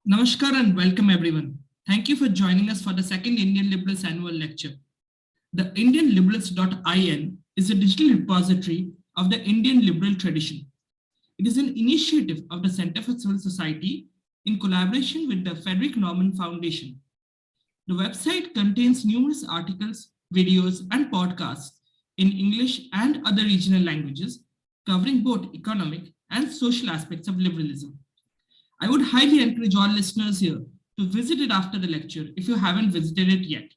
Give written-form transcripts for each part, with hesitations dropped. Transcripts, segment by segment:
Namaskar and welcome everyone. Thank you for joining us for the second Indian Liberals annual lecture. The IndianLiberals.in is a digital repository of the Indian liberal tradition. It is an initiative of the Center for Civil Society in collaboration with the Frederick Norman Foundation. The website contains numerous articles, videos, and podcasts in English and other regional languages, covering both economic and social aspects of liberalism. I would highly encourage all listeners here to visit it after the lecture if you haven't visited it yet.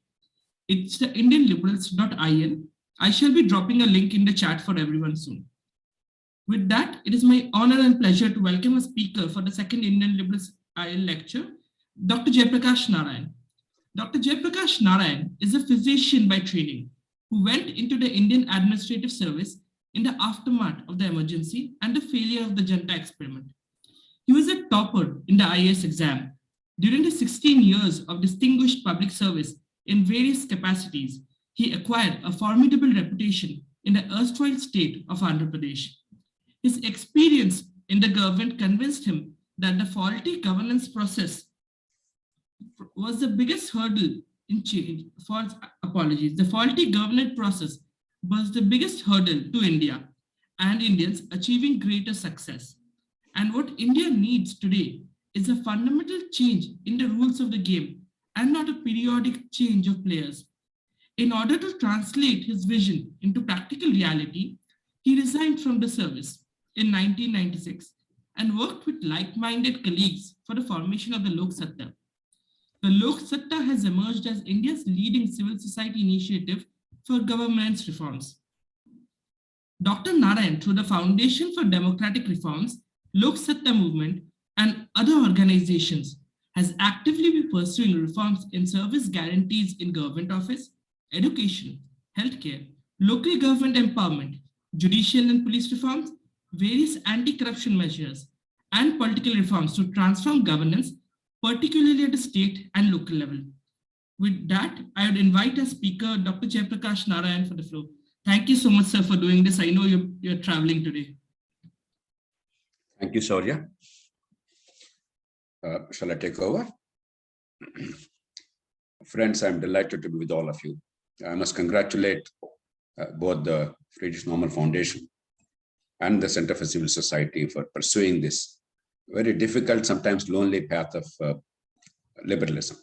It's the IndianLiberals.in. I shall be dropping a link in the chat for everyone soon. With that, it is my honor and pleasure to welcome a speaker for the second Indian Liberals IL lecture, Dr. Jayaprakash Narayan. Dr. Jayaprakash Narayan is a physician by training who went into the Indian administrative service in the aftermath of the emergency and the failure of the Janata Experiment. He was a topper in the IAS exam. During the 16 years of distinguished public service in various capacities, he acquired a formidable reputation in the erstwhile state of Andhra Pradesh. His experience in the government convinced him that the faulty governance process was the biggest hurdle in change. The faulty governance process was the biggest hurdle to India and Indians achieving greater success. And what India needs today is a fundamental change in the rules of the game and not a periodic change of players. In order to translate his vision into practical reality, he resigned from the service in 1996 and worked with like-minded colleagues for the formation of the Lok Satta. The Lok Satta has emerged as India's leading civil society initiative for governance reforms. Dr. Narayan, through the Foundation for Democratic Reforms, Lok Satta movement, and other organizations, has actively been pursuing reforms in service guarantees in government office, education, healthcare, local government empowerment, judicial and police reforms, various anti-corruption measures, and political reforms to transform governance, particularly at the state and local level. With that, I would invite our speaker, Dr. Jayaprakash Narayan, for the floor. Thank you so much, sir, for doing this. I know you're traveling today. Thank you, Shaurya. Shall I take over? Friends, I'm delighted to be with all of you. I must congratulate both the Friedrich Naumann Foundation and the Center for Civil Society for pursuing this very difficult, sometimes lonely path of liberalism.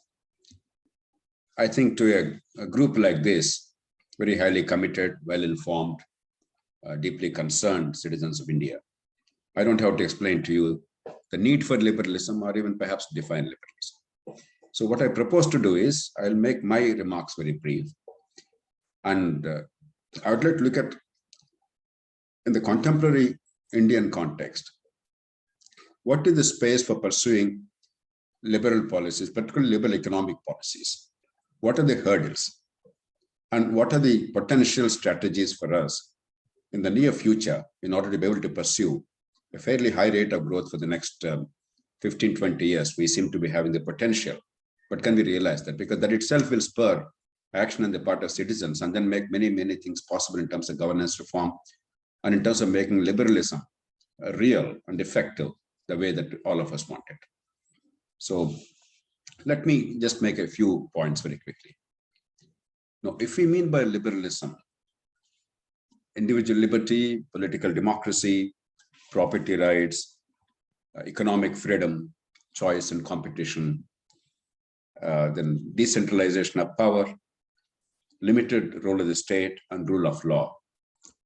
I think to a group like this, very highly committed, well-informed, deeply concerned citizens of India, I don't have to explain to you the need for liberalism or even perhaps define liberalism. So what I propose to do is I'll make my remarks very brief. And I would like to look at, in the contemporary Indian context, what is the space for pursuing liberal policies, particularly liberal economic policies? What are the hurdles? And what are the potential strategies for us in the near future in order to be able to pursue a fairly high rate of growth for the next 15, 20 years? We seem to be having the potential, but can we realize that? Because that itself will spur action on the part of citizens and then make many, many things possible in terms of governance reform and in terms of making liberalism real and effective the way that all of us want it. So let me just make a few points very quickly. Now, if we mean by liberalism, individual liberty, political democracy, property rights, economic freedom, choice and competition, then decentralization of power, limited role of the state, and rule of law.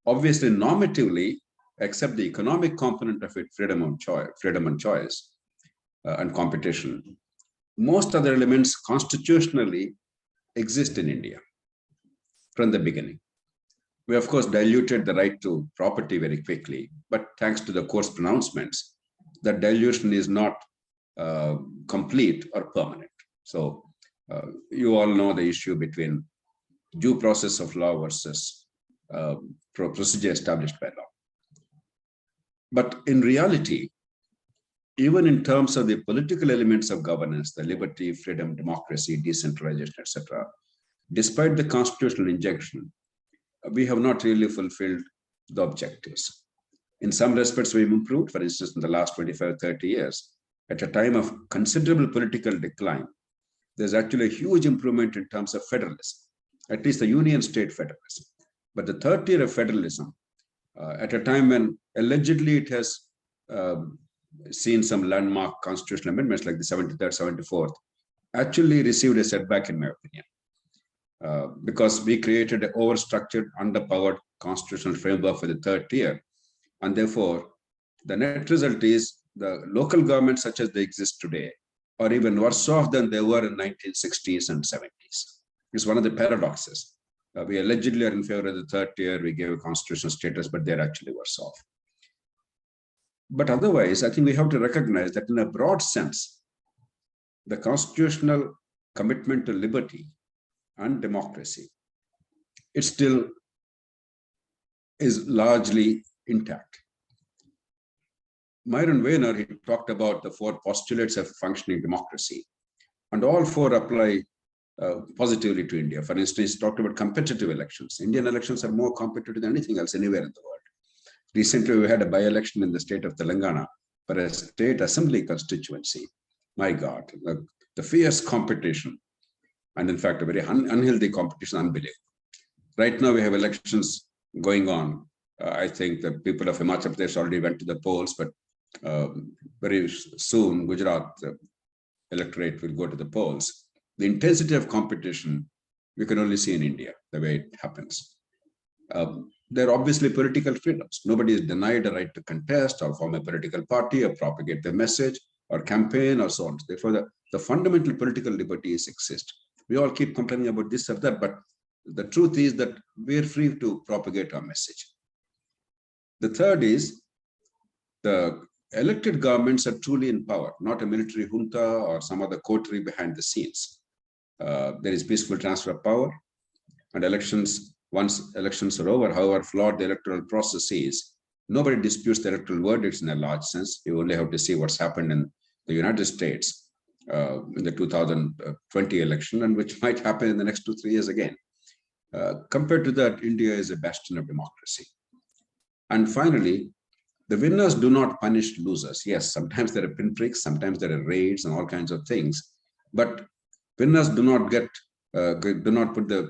Obviously, normatively, except the economic component of it, freedom and choice, and competition, most other elements constitutionally exist in India from the beginning. We, of course, diluted the right to property very quickly, but thanks to the court's pronouncements, that dilution is not complete or permanent. So you all know the issue between due process of law versus procedure established by law. But in reality, even in terms of the political elements of governance, the liberty, freedom, democracy, decentralization, etc., despite the constitutional injection, we have not really fulfilled the objectives. In some respects, we've improved. For instance, in the last 25, 30 years, at a time of considerable political decline, there's actually a huge improvement in terms of federalism, at least the union state federalism. But the third tier of federalism, at a time when allegedly it has seen some landmark constitutional amendments like the 73rd, 74th, actually received a setback, in my opinion, because we created an overstructured, underpowered constitutional framework for the third tier. And therefore, the net result is the local governments such as they exist today are even worse off than they were in 1960s and 70s. It's one of the paradoxes. We allegedly are in favor of the third tier, we gave a constitutional status, but they're actually worse off. But otherwise, I think we have to recognize that in a broad sense, the constitutional commitment to liberty and democracy, it still is largely intact. Myron Weiner, he talked about the four postulates of functioning democracy, and all four apply positively to India. For instance, he talked about competitive elections. Indian elections are more competitive than anything else anywhere in the world. Recently, we had a by-election in the state of Telangana for a state assembly constituency. My God, the fierce competition, and in fact, a very unhealthy competition, unbelievable. Right now, we have elections going on. I think the people of Himachal Pradesh already went to the polls, but very soon, Gujarat electorate will go to the polls. The intensity of competition, we can only see in India, the way it happens. There are obviously political freedoms. Nobody is denied a right to contest or form a political party or propagate the message or campaign or so on. Therefore, the fundamental political liberties exist. We all keep complaining about this or that, but the truth is that we are free to propagate our message. The third is the elected governments are truly in power, not a military junta or some other coterie behind the scenes. There is peaceful transfer of power, and elections, once elections are over, however flawed the electoral process is, nobody disputes the electoral verdicts in a large sense. You only have to see what's happened in the United States in the 2020 election, and which might happen in the next 2-3 years again. Compared to that, India is a bastion of democracy. And finally, the winners do not punish losers. Yes, sometimes there are pinpricks, sometimes there are raids and all kinds of things, but winners do not put the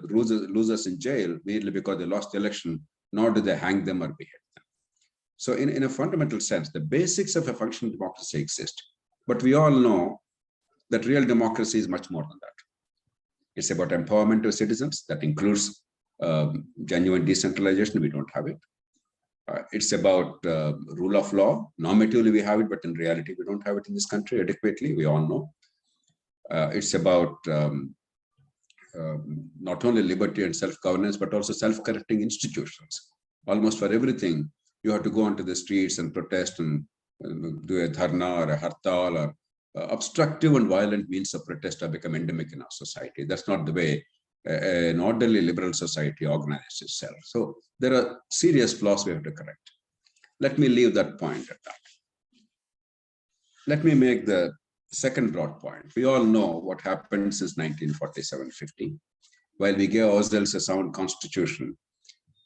losers in jail merely because they lost the election, nor do they hang them or behead them. So in a fundamental sense, the basics of a functioning democracy exist, but we all know that real democracy is much more than that. It's about empowerment of citizens. That includes genuine decentralization. We don't have it. It's about rule of law. Normatively, we have it, but in reality, we don't have it in this country adequately. We all know. It's about not only liberty and self-governance, but also self-correcting institutions. Almost for everything, you have to go onto the streets and protest and do a dharna or a hartal, or obstructive and violent means of protest have become endemic in our society. That's not the way an orderly liberal society organizes itself. So there are serious flaws we have to correct. Let me leave that point at that. Let me make the second broad point. We all know what happened since 1947-50. While we gave ourselves a sound constitution,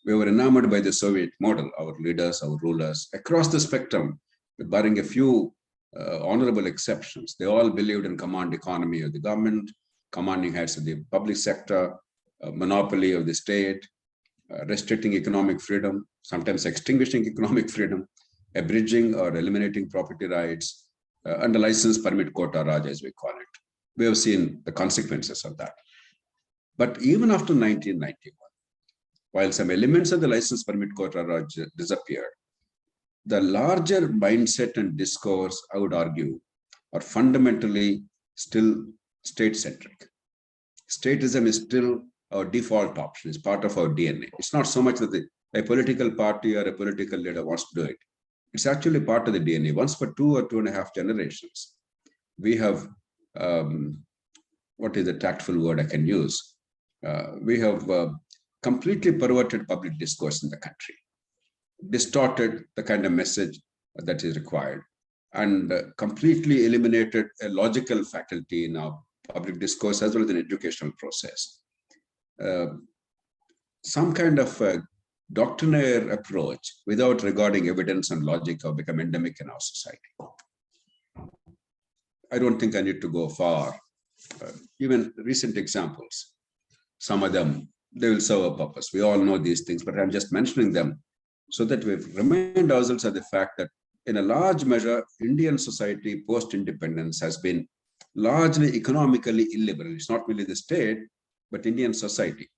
we were enamored by the Soviet model, our leaders, our rulers, across the spectrum, barring a few honorable exceptions. They all believed in command economy of the government, commanding heads of the public sector, monopoly of the state, restricting economic freedom, sometimes extinguishing economic freedom, abridging or eliminating property rights, and the license permit quota raj, as we call it. We have seen the consequences of that. But even after 1991, while some elements of the license permit quota raj disappeared, the larger mindset and discourse, I would argue, are fundamentally still state-centric. Statism is still our default option. It's part of our DNA. It's not so much that a political party or a political leader wants to do it. It's actually part of the DNA. Once for 2 or 2.5 generations, we have, what is the tactful word I can use? We have completely perverted public discourse in the country, distorted the kind of message that is required, and completely eliminated a logical faculty in our public discourse as well as an educational process. Some kind of doctrinaire approach without regarding evidence and logic have become endemic in our society. I don't think I need to go far. Even recent examples, some of them, they will serve a purpose. We all know these things, but I'm just mentioning them so that we remind ourselves of the fact that in a large measure, Indian society post-independence has been largely economically illiberal. It's not really the state, but Indian society.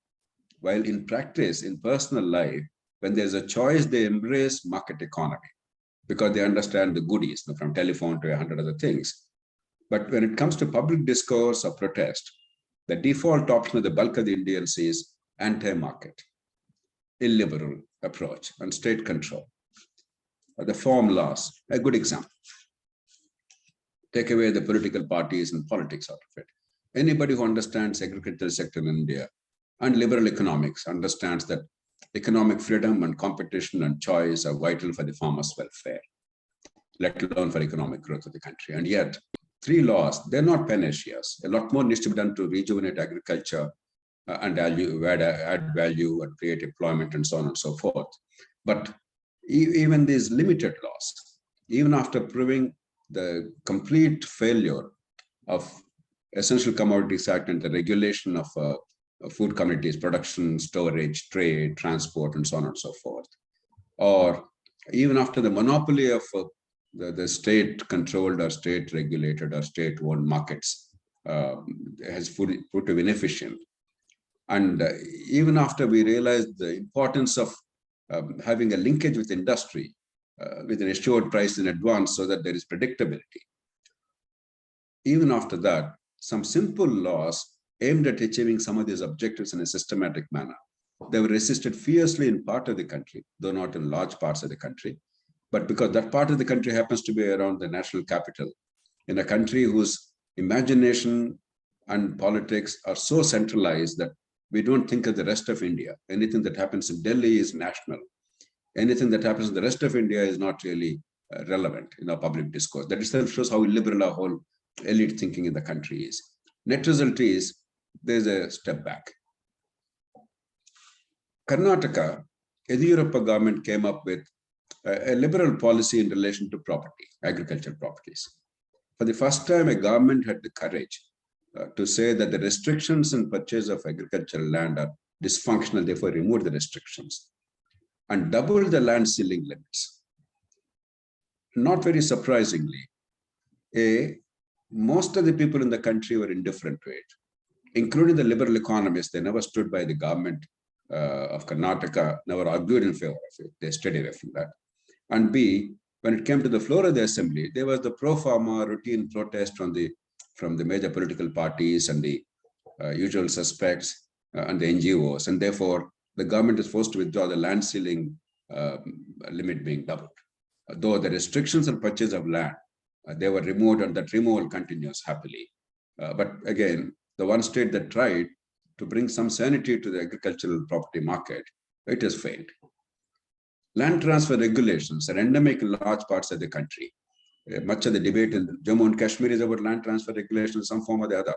While in practice, in personal life, when there's a choice, they embrace market economy because they understand the goodies, from telephone to 100 other things. But when it comes to public discourse or protest, the default option of the bulk of the Indians is anti-market, illiberal approach, and state control. The form laws, a good example. Take away the political parties and politics out of it. Anybody who understands agricultural sector in India and liberal economics understands that economic freedom and competition and choice are vital for the farmers' welfare, let alone for economic growth of the country. And yet, 3 laws, they're not panaceas. A lot more needs to be done to rejuvenate agriculture and add value and create employment and so on and so forth. But even these limited laws, even after proving the complete failure of Essential Commodities Act and the regulation of food commodities, production, storage, trade, transport, and so on and so forth, or even after the monopoly of the state-controlled or state-regulated or state-owned markets has proved to be inefficient. And even after we realized the importance of having a linkage with industry with an assured price in advance so that there is predictability, even after that, some simple laws aimed at achieving some of these objectives in a systematic manner, they were resisted fiercely in part of the country, though not in large parts of the country. But because that part of the country happens to be around the national capital, in a country whose imagination and politics are so centralized that we don't think of the rest of India. Anything that happens in Delhi is national. Anything that happens in the rest of India is not really relevant in our public discourse. That itself shows how illiberal our whole elite thinking in the country is. Net result is there's a step back. Karnataka, Yediyurappa government came up with a liberal policy in relation to property, agricultural properties. For the first time, a government had the courage to say that the restrictions in purchase of agricultural land are dysfunctional, therefore remove the restrictions, and double the land ceiling limits. Not very surprisingly, most of the people in the country were indifferent to it, including the liberal economists. They never stood by the government of Karnataka, never argued in favor of it. They stayed away from that. And B, when it came to the floor of the assembly, there was the pro forma routine protest from the major political parties and the usual suspects and the NGOs. And therefore, the government is forced to withdraw the land ceiling limit being doubled. Though the restrictions on purchase of land, they were removed, and that removal continues happily. But again, the one state that tried to bring some sanity to the agricultural property market, it has failed. Land transfer regulations are endemic in large parts of the country. Much of the debate in Jammu and Kashmir is about land transfer regulations in some form or the other.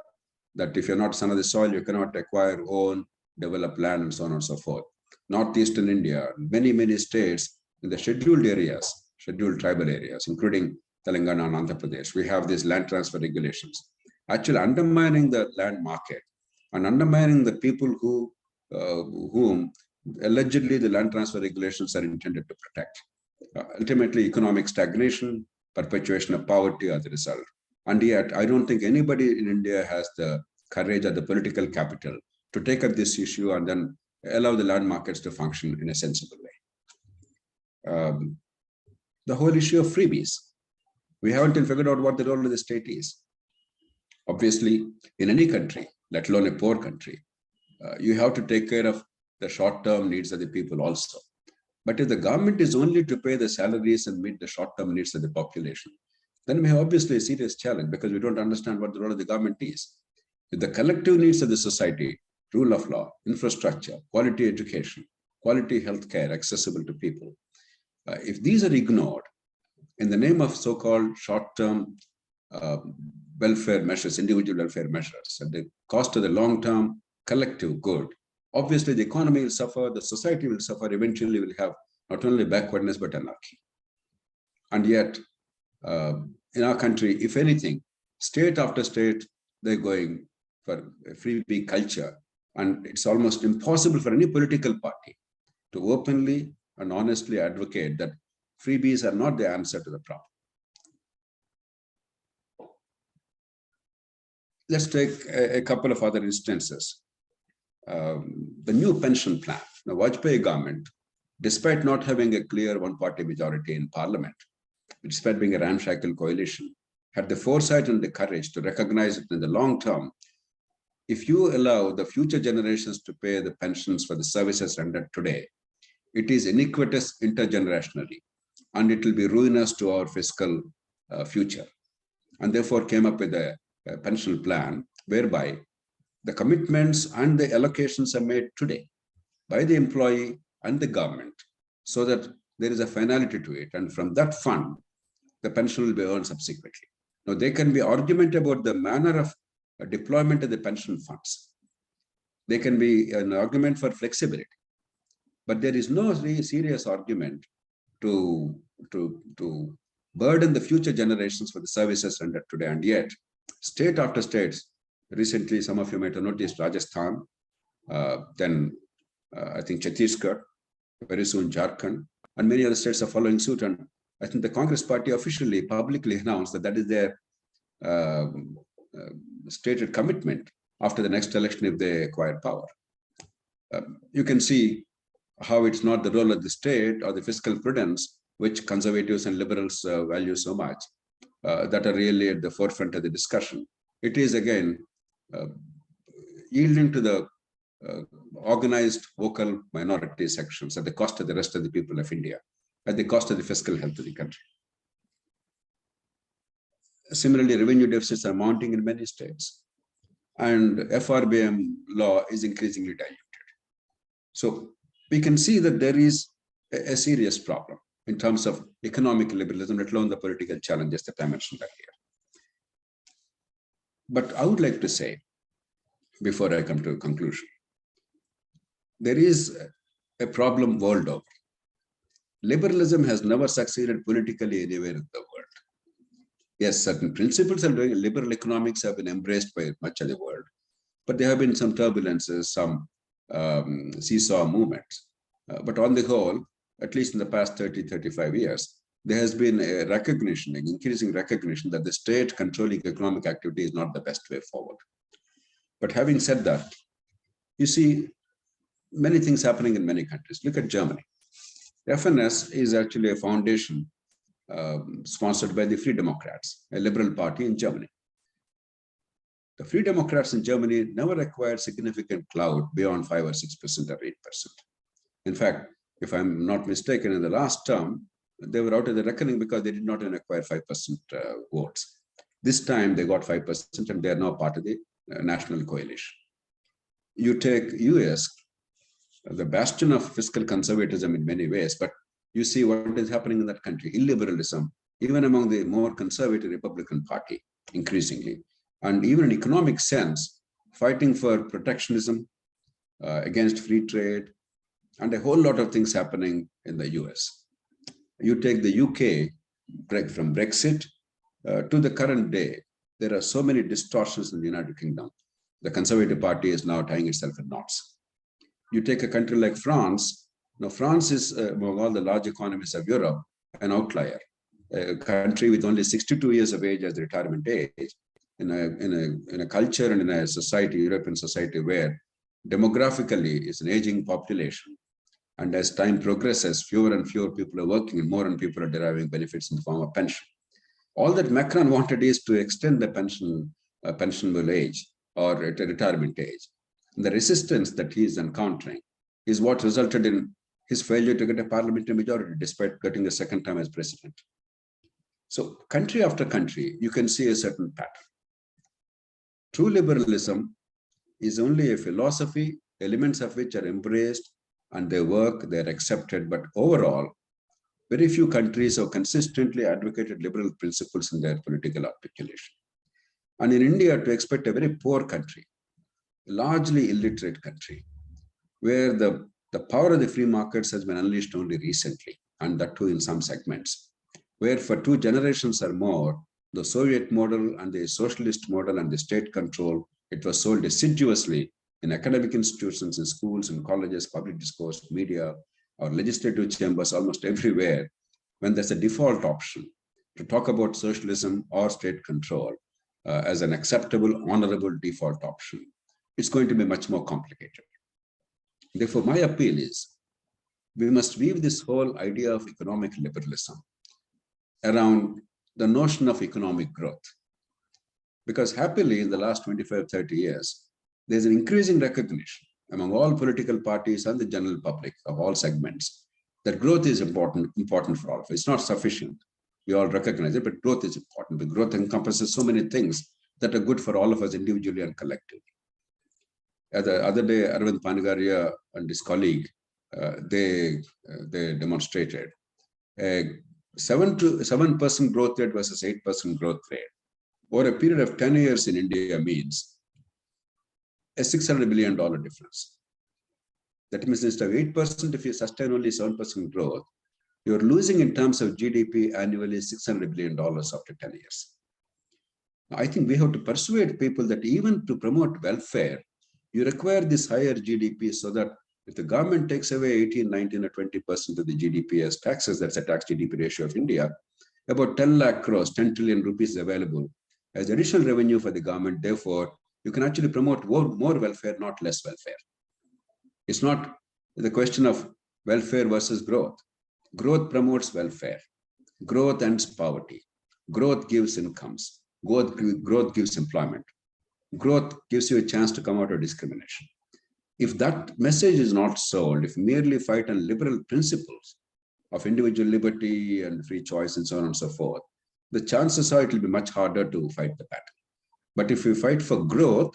That if you're not son of the soil, you cannot acquire, own, develop land, and so on and so forth. Northeastern India, many states in the scheduled areas, scheduled tribal areas, including Telangana and Andhra Pradesh, we have these land transfer regulations, actually undermining the land market and undermining the people whom allegedly the land transfer regulations are intended to protect. Ultimately, economic stagnation, perpetuation of poverty are the result. And yet, I don't think anybody in India has the courage or the political capital to take up this issue and then allow the land markets to function in a sensible way. The whole issue of freebies. We haven't figured out what the role of the state is. Obviously, in any country, let alone a poor country, you have to take care of the short-term needs of the people also. But if the government is only to pay the salaries and meet the short-term needs of the population, then we have obviously a serious challenge because we don't understand what the role of the government is. If the collective needs of the society, rule of law, infrastructure, quality education, quality healthcare accessible to people, if these are ignored in the name of so-called short-term welfare measures, individual welfare measures, at the cost of the long-term collective good, obviously the economy will suffer, the society will suffer, eventually we'll have not only backwardness, but anarchy. And yet, in our country, if anything, state after state, they're going for a freebie culture. And it's almost impossible for any political party to openly and honestly advocate that freebies are not the answer to the problem. Let's take a couple of other instances. The new pension plan. The Vajpayee government, despite not having a clear one-party majority in parliament, despite being a ramshackle coalition, had the foresight and the courage to recognize that in the long term, if you allow the future generations to pay the pensions for the services rendered today, it is iniquitous intergenerationally, and it will be ruinous to our fiscal future. And therefore came up with a pension plan whereby the commitments and the allocations are made today by the employee and the government, so that there is a finality to it. And from that fund, the pension will be earned subsequently. Now, there can be argument about the manner of deployment of the pension funds. There can be an argument for flexibility, but there is no really serious argument to burden the future generations for the services rendered today. And yet, state after state, recently, some of you might have noticed Rajasthan, then I think Chhattisgarh, very soon Jharkhand, and many other states are following suit. And I think the Congress party officially, publicly announced that that is their stated commitment after the next election if they acquire power. You can see how it's not the role of the state or the fiscal prudence, which conservatives and liberals value so much, that are really at the forefront of the discussion. It is again yielding to the organized vocal minority sections at the cost of the rest of the people of India, at the cost of the fiscal health of the country. Similarly, revenue deficits are mounting in many states, and FRBM law is increasingly diluted. So we can see that there is a serious problem in terms of economic liberalism, let alone the political challenges that I mentioned earlier. But I would like to say, before I come to a conclusion, there is a problem world over. Liberalism has never succeeded politically anywhere in the world. Yes, certain principles of liberal economics have been embraced by much of the world, but there have been some turbulences, some seesaw movements. But on the whole, at least in the past 30, 35 years, there has been a recognition, an increasing recognition that the state controlling economic activity is not the best way forward. But having said that, you see many things happening in many countries. Look at Germany. FNS is actually a foundation sponsored by the Free Democrats, a liberal party in Germany. The Free Democrats in Germany never acquired significant clout beyond 5 or 6% or 8%. In fact, if I'm not mistaken, in the last term, they were out of the reckoning because they did not acquire 5% votes. This time they got 5% and they are now part of the national coalition. You take US, the bastion of fiscal conservatism in many ways, but you see what is happening in that country. Illiberalism, even among the more conservative Republican Party, increasingly. And even in economic sense, fighting for protectionism, against free trade, and a whole lot of things happening in the US. You take the UK, from Brexit to the current day, there are so many distortions in the United Kingdom. The Conservative Party is now tying itself in knots. You take a country like France. Now, France is, among all the large economies of Europe, an outlier, a country with only 62 years of age as the retirement age, in a culture and in a society, European society, where demographically is an aging population. And as time progresses, fewer and fewer people are working and more and people are deriving benefits in the form of pension. All that Macron wanted is to extend the pensionable age or at a retirement age. And the resistance that he is encountering is what resulted in his failure to get a parliamentary majority despite getting the second time as president. So country after country, you can see a certain pattern. True liberalism is only a philosophy, elements of which are embraced and they work, they're accepted. But overall, very few countries have consistently advocated liberal principles in their political articulation. And in India, to expect a very poor country, largely illiterate country, where the power of the free markets has been unleashed only recently, and that too in some segments, where for 2 generations or more, the Soviet model and the socialist model and the state control, it was sold assiduously in academic institutions, in schools, in colleges, public discourse, media, or legislative chambers, almost everywhere, when there's a default option to talk about socialism or state control as an acceptable, honorable default option, it's going to be much more complicated. Therefore, my appeal is we must weave this whole idea of economic liberalism around the notion of economic growth. Because happily, in the last 25, 30 years, there's an increasing recognition among all political parties and the general public of all segments that growth is important for all of us. It's not sufficient. We all recognize it, but growth is important. But growth encompasses so many things that are good for all of us individually and collectively. The other day, Arvind Panagaria and his colleague, they demonstrated a 7% growth rate versus 8% growth rate over a period of 10 years in India means a $600 billion difference. That means instead of 8%, if you sustain only 7% growth, you're losing in terms of GDP annually $600 billion after 10 years. Now, I think we have to persuade people that even to promote welfare, you require this higher GDP so that if the government takes away 18, 19, or 20% of the GDP as taxes, that's a tax GDP ratio of India, about 10 lakh crores, 10 trillion rupees is available as additional revenue for the government. Therefore, you can actually promote more welfare, not less welfare. It's not the question of welfare versus growth. Growth promotes welfare. Growth ends poverty. Growth gives incomes. Growth gives employment. Growth gives you a chance to come out of discrimination. If that message is not sold, if merely fight on liberal principles of individual liberty and free choice and so on and so forth, the chances are it will be much harder to fight the battle. But if we fight for growth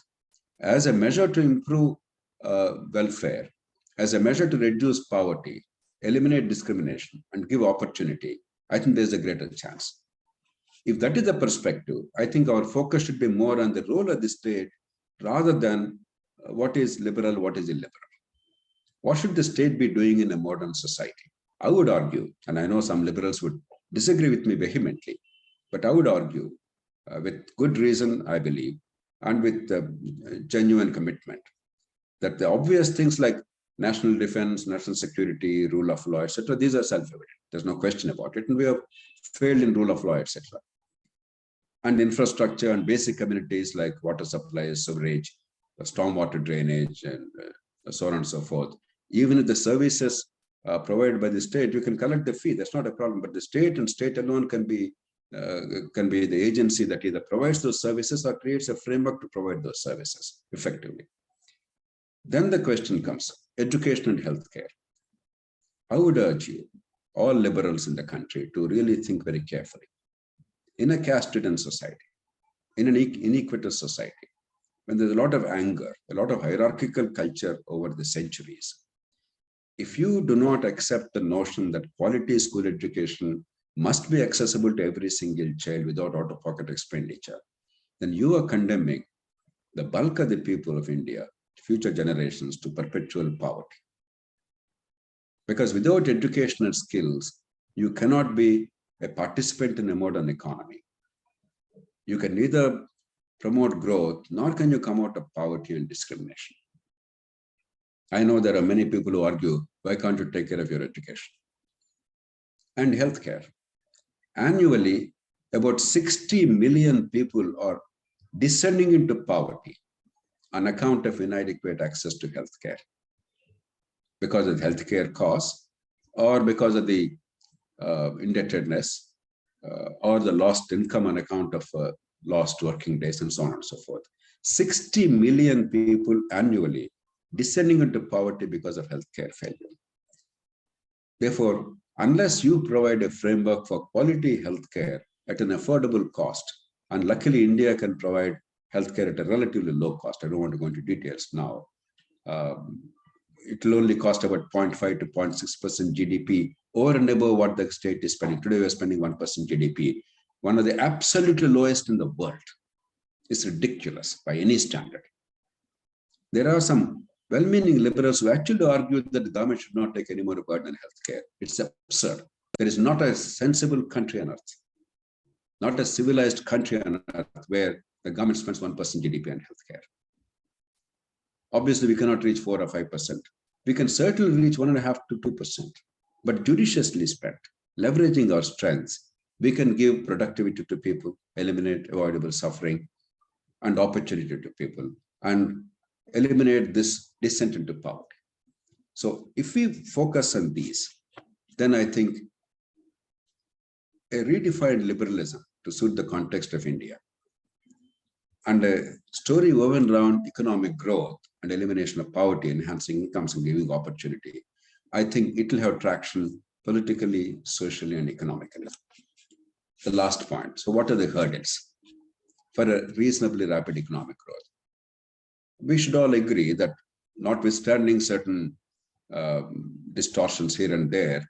as a measure to improve welfare, as a measure to reduce poverty, eliminate discrimination, and give opportunity, I think there's a greater chance. If that is the perspective, I think our focus should be more on the role of the state rather than what is liberal, what is illiberal. What should the state be doing in a modern society? I would argue, and I know some liberals would disagree with me vehemently, but I would argue with good reason, I believe, and with genuine commitment, that the obvious things like national defense, national security, rule of law, etc., these are self-evident. There's no question about it. And we have failed in rule of law, etc. And infrastructure and basic amenities like water supply, sewerage, stormwater drainage, and so on and so forth. Even if the services are provided by the state, you can collect the fee. That's not a problem. But the state and state alone can be the agency that either provides those services or creates a framework to provide those services effectively. Then the question comes, education and healthcare. I would urge you, all liberals in the country, to really think very carefully. In a caste-ridden society, in an inequitous society, when there's a lot of anger, a lot of hierarchical culture over the centuries, if you do not accept the notion that quality school education must be accessible to every single child without out-of-pocket expenditure, then you are condemning the bulk of the people of India, future generations, to perpetual poverty. Because without educational skills, you cannot be a participant in a modern economy. You can neither promote growth, nor can you come out of poverty and discrimination. I know there are many people who argue, why can't you take care of your education? And healthcare. Annually, about 60 million people are descending into poverty on account of inadequate access to healthcare, because of healthcare costs, or because of the indebtedness, or the lost income on account of lost working days, and so on and so forth. 60 million people annually descending into poverty because of healthcare failure. Therefore, unless you provide a framework for quality healthcare at an affordable cost, and luckily India can provide healthcare at a relatively low cost. I don't want to go into details now. It will only cost about 0.5 to 0.6% GDP over and above what the state is spending. Today, we're spending 1% GDP, one of the absolutely lowest in the world. It's ridiculous by any standard. There are some well-meaning liberals who actually argue that the government should not take any more burden on healthcare. It's absurd. There is not a sensible country on earth, not a civilized country on earth where the government spends 1% GDP on healthcare. Obviously, we cannot reach 4 or 5%. We can certainly reach 1.5 to 2%. But judiciously spent, leveraging our strengths, we can give productivity to people, eliminate avoidable suffering and opportunity to people, and eliminate this descent into poverty. So if we focus on these, then I think a redefined liberalism to suit the context of India and a story woven around economic growth and elimination of poverty, enhancing incomes and giving opportunity, I think it will have traction politically, socially, and economically. The last point. So what are the hurdles for a reasonably rapid economic growth? We should all agree that notwithstanding certain distortions here and there,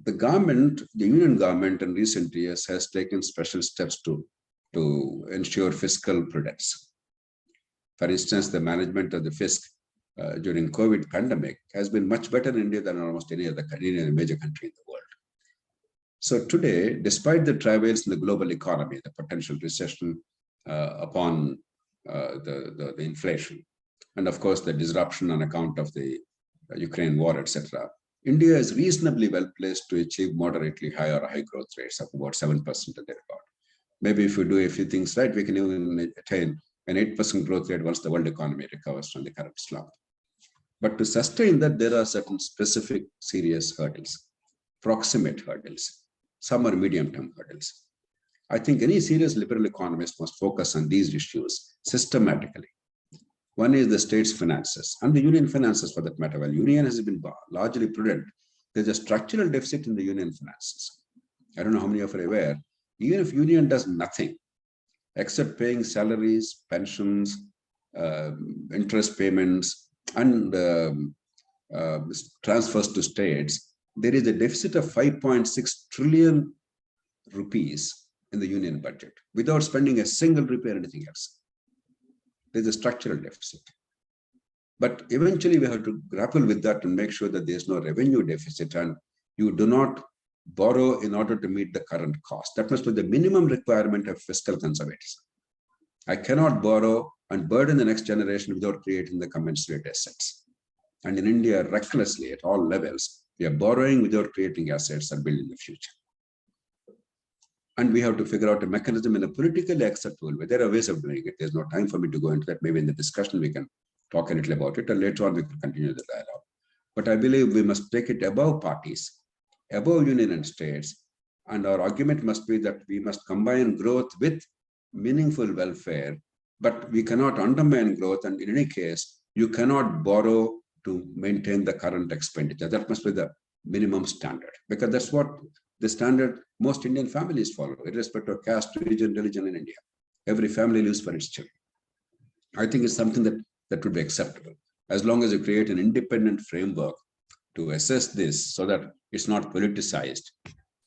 the government, the union government in recent years has taken special steps to ensure fiscal prudence. For instance, the management of the fisc during COVID pandemic has been much better in India than almost any other major country in the world. So today, despite the travails in the global economy, the potential recession upon the inflation, and of course the disruption on account of the Ukraine war, etc., India is reasonably well placed to achieve moderately higher high growth rates of about 7% or thereabout. Maybe if we do a few things right, we can even attain an 8% growth rate once the world economy recovers from the current slump. But to sustain that, there are certain specific serious hurdles, proximate hurdles. Some are medium-term hurdles. I think any serious liberal economist must focus on these issues systematically. One is the state's finances and the union finances for that matter. While union has been largely prudent, there's a structural deficit in the union finances. I don't know how many of you are aware, even if union does nothing except paying salaries, pensions, interest payments, and transfers to states, there is a deficit of 5.6 trillion rupees in the union budget without spending a single rupee or anything else. There's a structural deficit. But eventually we have to grapple with that and make sure that there's no revenue deficit and you do not borrow in order to meet the current cost. That must be the minimum requirement of fiscal conservatism. I cannot borrow and burden the next generation without creating the commensurate assets. And in India, recklessly at all levels, we are borrowing without creating assets and building the future. And we have to figure out a mechanism in a politically acceptable way. There are ways of doing it. There's no time for me to go into that. Maybe in the discussion we can talk a little about it, and later on we can continue the dialogue. But I believe we must take it above parties, above union and states, and our argument must be that we must combine growth with meaningful welfare, but we cannot undermine growth, and in any case, you cannot borrow to maintain the current expenditure. That must be the minimum standard, because that's what the standard most Indian families follow, irrespective of caste, religion in India. Every family lives for its children. I think it's something that would be acceptable, as long as you create an independent framework to assess this so that it's not politicized.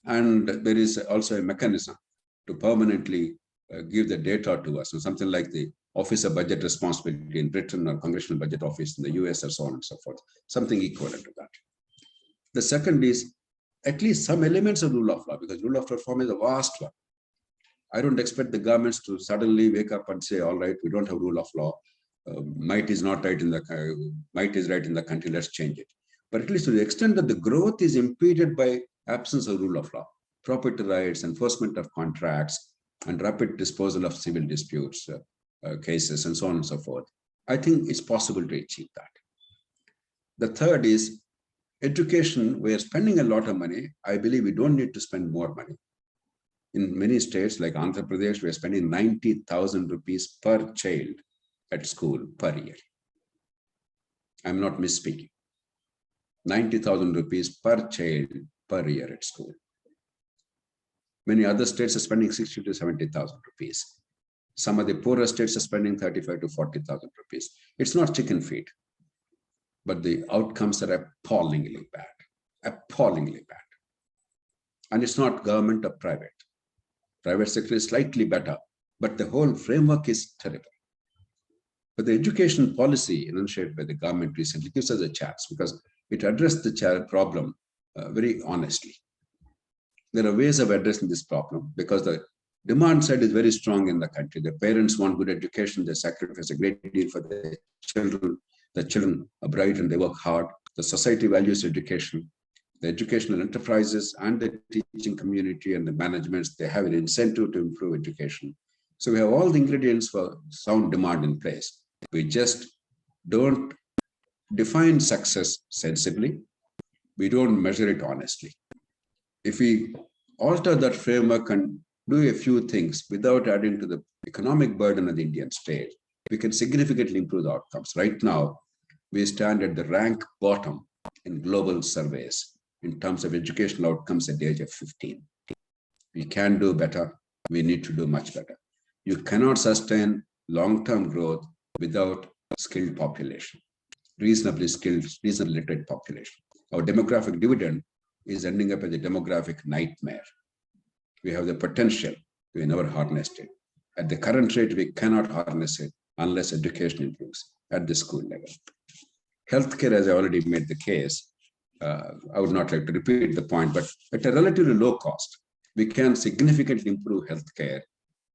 And there is also a mechanism to permanently give the data to us, and something like the Office of Budget Responsibility in Britain or Congressional Budget Office in the US, or so on and so forth, something equivalent to that. The second is at least some elements of rule of law, because rule of law reform is a vast one. I don't expect the governments to suddenly wake up and say, all right, we don't have rule of law. Might is not right in the might is right in the country, let's change it. But at least to the extent that the growth is impeded by absence of rule of law, property rights, enforcement of contracts, and rapid disposal of civil disputes, cases, and so on and so forth, I think it's possible to achieve that. The third is education. We are spending a lot of money. I believe we don't need to spend more money. In many states like Andhra Pradesh, we are spending 90,000 rupees per child at school per year. I'm not misspeaking. 90,000 rupees per child per year at school. Many other states are spending 60 to 70,000 rupees. Some of the poorer states are spending 35 to 40,000 rupees. It's not chicken feed, but the outcomes are appallingly bad, appallingly bad. And it's not government or private. Private sector is slightly better, but the whole framework is terrible. But the education policy enunciated by the government recently gives us a chance because it addressed the child problem very honestly. There are ways of addressing this problem because the demand side is very strong in the country. The parents want good education, they sacrifice a great deal for their children. The children are bright and they work hard. The society values education. The educational enterprises and the teaching community and the managements, they have an incentive to improve education. So we have all the ingredients for sound demand in place. We just don't define success sensibly. We don't measure it honestly. If we alter that framework and do a few things without adding to the economic burden of the Indian state, we can significantly improve the outcomes. Right now, we stand at the rank bottom in global surveys in terms of educational outcomes at the age of 15. We can do better. We need to do much better. You cannot sustain long-term growth without skilled population, reasonably skilled, reasonably literate population. Our demographic dividend is ending up as a demographic nightmare. We have the potential, we never harnessed it. At the current rate, we cannot harness it unless education improves at the school level. Healthcare, as I already made the case, I would not like to repeat the point, but at a relatively low cost, we can significantly improve healthcare.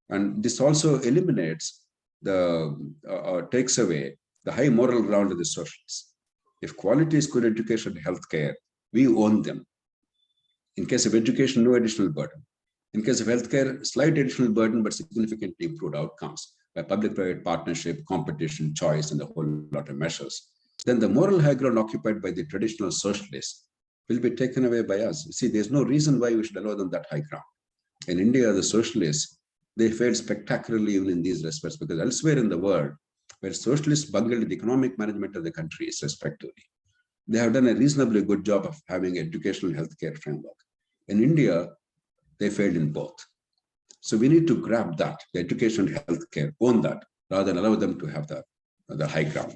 And this also eliminates or takes away the high moral ground of the socialists. If quality is good education and healthcare, we own them. In case of education, no additional burden. In case of healthcare, slight additional burden, but significantly improved outcomes by public-private partnership, competition, choice, and a whole lot of measures. Then the moral high ground occupied by the traditional socialists will be taken away by us. See, there's no reason why we should allow them that high ground. In India, the socialists, they failed spectacularly even in these respects, because elsewhere in the world, where socialists bungled the economic management of the countries respectively, they have done a reasonably good job of having educational healthcare framework. In India, they failed in both. So we need to grab that, the education and healthcare, own that, rather than allow them to have the high ground.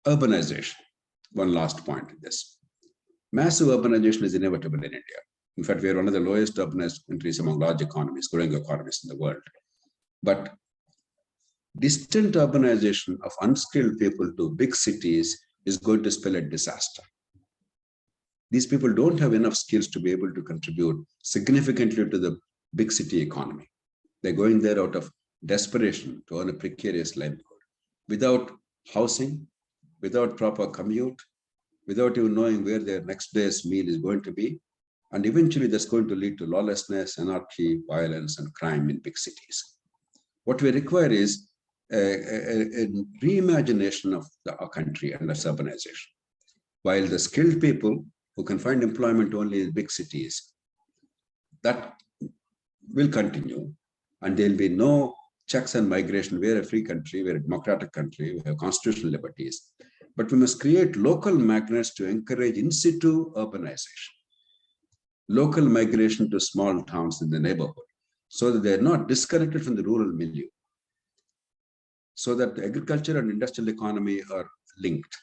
Urbanization, one last point in this. Massive urbanization is inevitable in India. In fact, we are one of the lowest urbanized countries among large economies, growing economies in the world. But distant urbanization of unskilled people to big cities is going to spell a disaster. These people don't have enough skills to be able to contribute significantly to the big city economy. They're going there out of desperation to earn a precarious livelihood, without housing, without proper commute, without even knowing where their next day's meal is going to be. And eventually that's going to lead to lawlessness, anarchy, violence, and crime in big cities. What we require is a reimagination of our country and its urbanization. While the skilled people who can find employment only in big cities, that will continue, and there'll be no checks and migration. We're a free country, we're a democratic country, we have constitutional liberties. But we must create local magnets to encourage in situ urbanization, local migration to small towns in the neighborhood, so that they're not disconnected from the rural milieu, so that the agriculture and industrial economy are linked,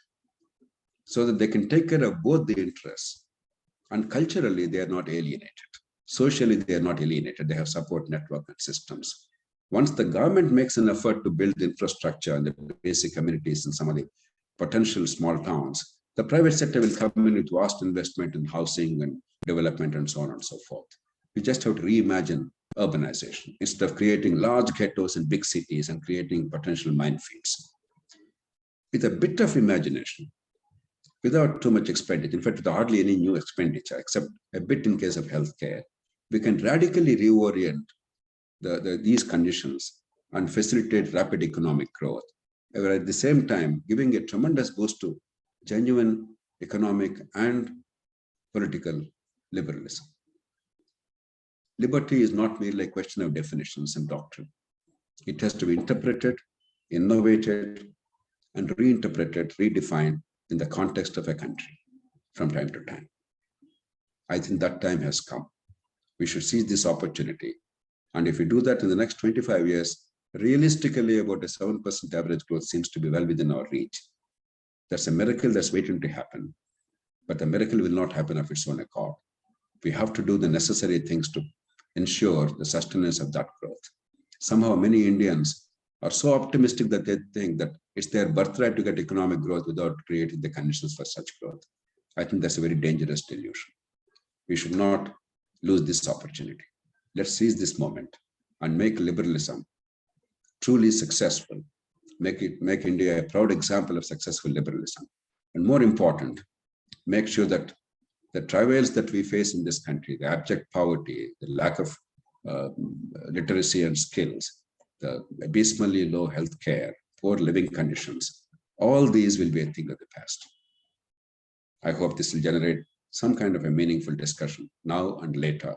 so that they can take care of both the interests. And culturally, they are not alienated. Socially, they are not alienated. They have support network and systems. Once the government makes an effort to build the infrastructure and the basic communities in some of the potential small towns, the private sector will come in with vast investment in housing and development and so on and so forth. We just have to reimagine urbanization instead of creating large ghettos in big cities and creating potential minefields. With a bit of imagination, without too much expenditure, in fact, with hardly any new expenditure, except a bit in case of healthcare, we can radically reorient these conditions and facilitate rapid economic growth, while at the same time giving a tremendous boost to genuine economic and political liberalism. Liberty is not merely a question of definitions and doctrine. It has to be interpreted, innovated, and reinterpreted, redefined in the context of a country from time to time. I think that time has come. We should seize this opportunity. And if we do that in the next 25 years, realistically about a 7% average growth seems to be well within our reach. That's a miracle that's waiting to happen. But the miracle will not happen of its own accord. We have to do the necessary things to ensure the sustenance of that growth. Somehow many Indians are so optimistic that they think that it's their birthright to get economic growth without creating the conditions for such growth. I think that's a very dangerous delusion. We should not lose this opportunity. Let's seize this moment and make liberalism truly successful. Make India a proud example of successful liberalism. And more important, make sure that the travails that we face in this country, the abject poverty, the lack of literacy and skills, the abysmally low health care, poor living conditions, all these will be a thing of the past. I hope this will generate some kind of a meaningful discussion now and later.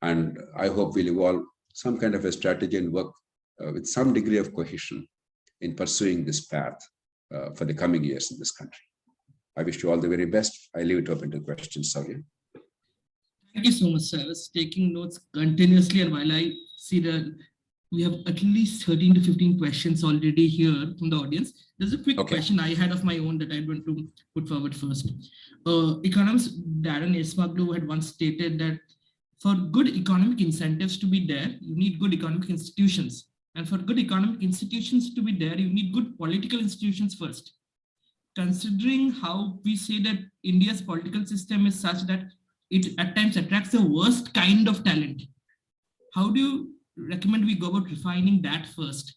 And I hope we'll evolve some kind of a strategy and work with some degree of cohesion in pursuing this path for the coming years in this country. I wish you all the very best. I leave it open to questions, Savya. Thank you so much, sir. I was taking notes continuously, and while I see that we have at least 13 to 15 questions already here from the audience, there's a quick question I had of my own that I want to put forward first. Economist Darren Esmaglu had once stated that for good economic incentives to be there, you need good economic institutions. And for good economic institutions to be there, you need good political institutions first. Considering how we say that India's political system is such that it at times attracts the worst kind of talent, how do you recommend we go about refining that first?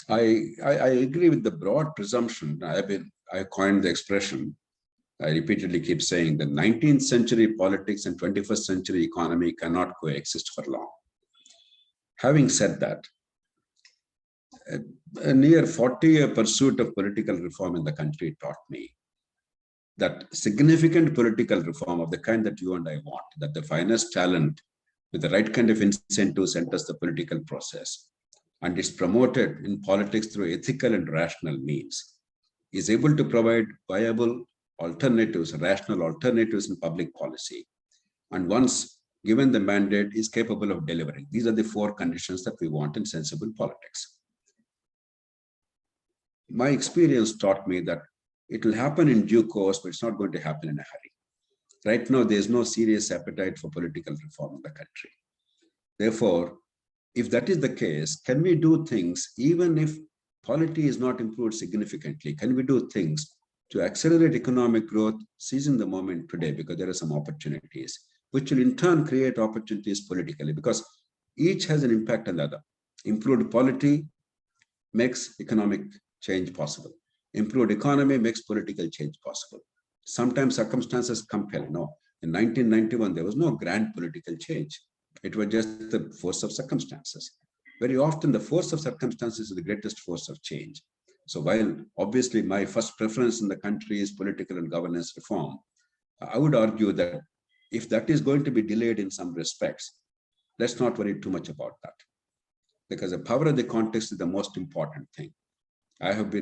I agree with the broad presumption. I coined the expression. I repeatedly keep saying the 19th century politics and 21st century economy cannot coexist for long. Having said that, a near 40-year pursuit of political reform in the country taught me that significant political reform of the kind that you and I want, that the finest talent with the right kind of incentives enters the political process and is promoted in politics through ethical and rational means, is able to provide viable alternatives, rational alternatives in public policy. And once given the mandate, is capable of delivering. These are the four conditions that we want in sensible politics. My experience taught me that it will happen in due course, but it's not going to happen in a hurry. Right now, there's no serious appetite for political reform in the country. Therefore, if that is the case, can we do things, even if polity is not improved significantly, can we do things to accelerate economic growth, seizing the moment today, because there are some opportunities, which will in turn create opportunities politically, because each has an impact on the other. Improved polity makes economic change possible. Improved economy makes political change possible. Sometimes circumstances compel. No, in 1991, there was no grand political change. It was just the force of circumstances. Very often, the force of circumstances is the greatest force of change. So while obviously my first preference in the country is political and governance reform, I would argue that if that is going to be delayed in some respects, let's not worry too much about that, because the power of the context is the most important thing. I have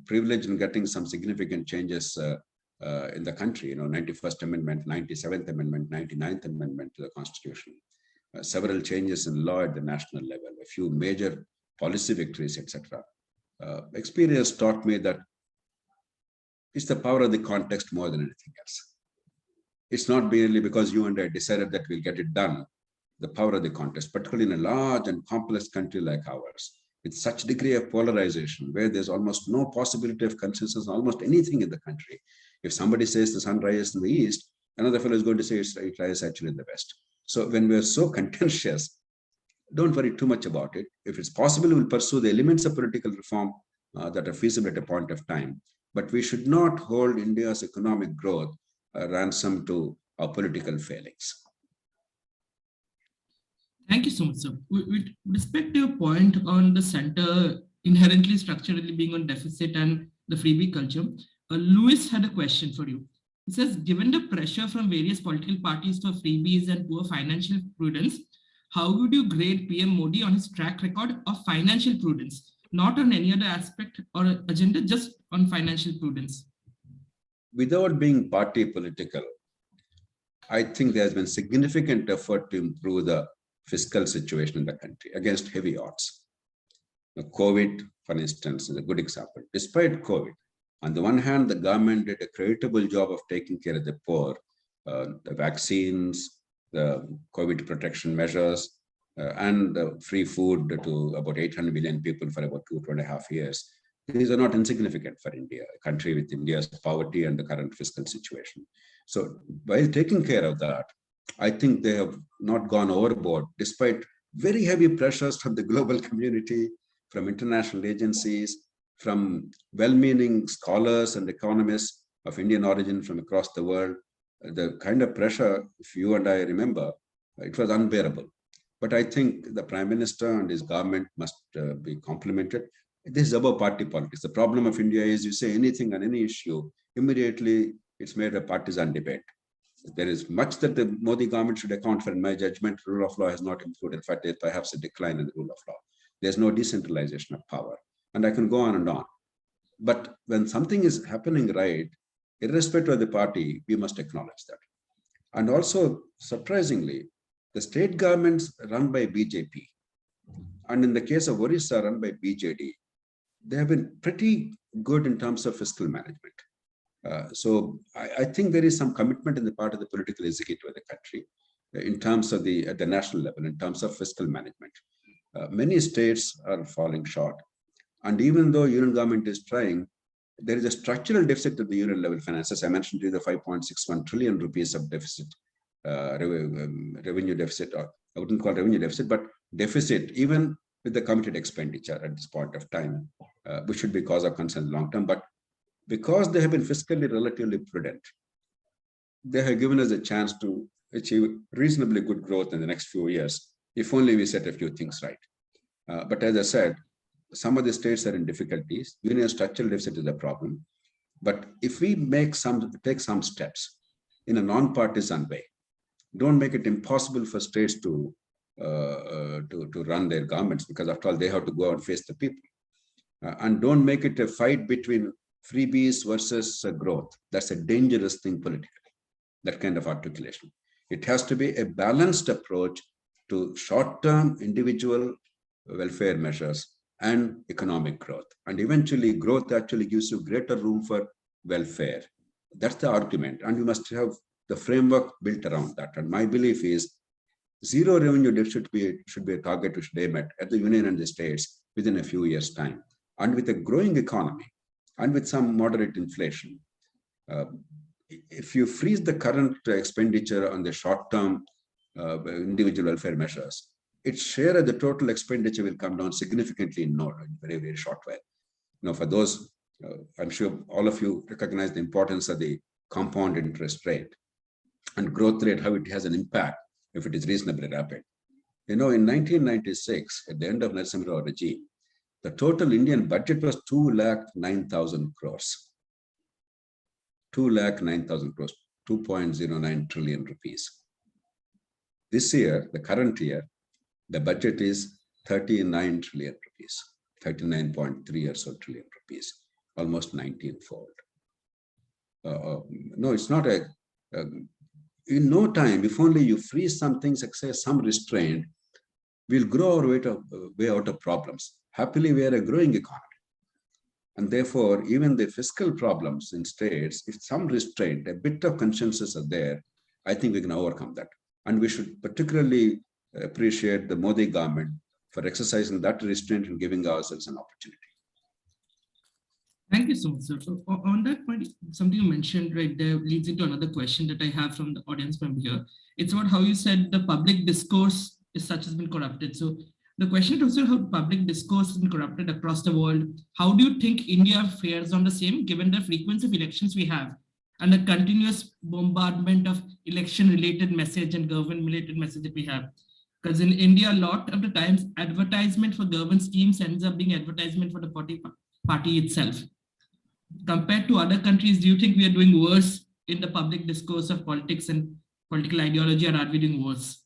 privileged in getting some significant changes in the country, 91st Amendment, 97th Amendment, 99th Amendment to the Constitution, several changes in law at the national level, a few major policy victories, etc. Experience taught me that it's the power of the context more than anything else. It's not merely because you and I decided that we'll get it done. The power of the context, particularly in a large and complex country like ours, with such degree of polarization, where there's almost no possibility of consensus on almost anything in the country. If somebody says the sun rises in the east, another fellow is going to say it rises actually in the west. So when we're so contentious, don't worry too much about it. If it's possible, we'll pursue the elements of political reform that are feasible at a point of time. But we should not hold India's economic growth ransom to our political failings. Thank you so much, sir. With respect to your point on the center inherently structurally being on deficit and the freebie culture, Louis had a question for you. He says, given the pressure from various political parties for freebies and poor financial prudence, how would you grade PM Modi on his track record of financial prudence, not on any other aspect or agenda, just on financial prudence? Without being party political, I think there has been significant effort to improve the fiscal situation in the country against heavy odds. The COVID, for instance, is a good example. Despite COVID, on the one hand, the government did a creditable job of taking care of the poor, the vaccines, the COVID protection measures, and free food to about 800 million people for about 2.5 years. These are not insignificant for India, a country with India's poverty and the current fiscal situation. So while taking care of that, I think they have not gone overboard, despite very heavy pressures from the global community, from international agencies, from well-meaning scholars and economists of Indian origin from across the world. The kind of pressure, if you and I remember, it was unbearable. But I think the Prime Minister and his government must be complimented. This is about party politics. The problem of India is you say anything on any issue, immediately it's made a partisan debate. There is much that the Modi government should account for. In my judgment, rule of law has not improved. In fact, there's perhaps a decline in the rule of law. There's no decentralization of power. And I can go on and on. But when something is happening right, irrespective of the party, we must acknowledge that. And also, surprisingly, the state governments run by BJP, and in the case of Orissa, run by BJD, they have been pretty good in terms of fiscal management. So I think there is some commitment in the part of the political executive of the country in terms of at the national level, in terms of fiscal management. Many states are falling short. And even though union government is trying, there is a structural deficit at the union level finances. I mentioned to you the 5.61 trillion rupees of deficit, revenue deficit, or I wouldn't call revenue deficit, but deficit, even with the committed expenditure at this point of time, which should be cause of concern long term. But because they have been fiscally relatively prudent, they have given us a chance to achieve reasonably good growth in the next few years, if only we set a few things right. But as I said, some of the states are in difficulties. Union structural deficit is a problem. But if we take some steps in a non-partisan way, don't make it impossible for states to run their governments, because after all, they have to go out and face the people. And don't make it a fight between freebies versus growth. That's a dangerous thing politically, that kind of articulation. It has to be a balanced approach to short-term individual welfare measures and economic growth. And eventually, growth actually gives you greater room for welfare. That's the argument. And you must have the framework built around that. And my belief is zero revenue deficit should be a target which should aim at the union and the states within a few years' time. And with a growing economy and with some moderate inflation, if you freeze the current expenditure on the short-term individual welfare measures, its share of the total expenditure will come down significantly in very, very short while. Now, for those, I'm sure all of you recognize the importance of the compound interest rate and growth rate, how it has an impact if it is reasonably rapid. In 1996, at the end of Narasimha Rao regime, the total Indian budget was 2,09,000 crores. 2,09,000 crores, 2.09 trillion rupees. This year, the current year, the budget is 39 trillion rupees, 39.3 or so trillion rupees, almost 19-fold. No, it's not in no time, if only you freeze some things, exercise some restraint, we'll grow our way out of problems. Happily, we are a growing economy. And therefore, even the fiscal problems in states, if some restraint, a bit of consensus are there, I think we can overcome that. And we should particularly appreciate the Modi government for exercising that restraint and giving ourselves an opportunity. Thank you so much, sir. So on that point, something you mentioned right there leads into another question that I have from the audience member here. It's about how you said the public discourse is such has been corrupted. So the question is also how public discourse has been corrupted across the world. How do you think India fares on the same, given the frequency of elections we have and the continuous bombardment of election-related message and government-related message that we have? Because in India, a lot of the times, advertisement for government schemes ends up being advertisement for the party itself. Compared to other countries, do you think we are doing worse in the public discourse of politics and political ideology, or are we doing worse?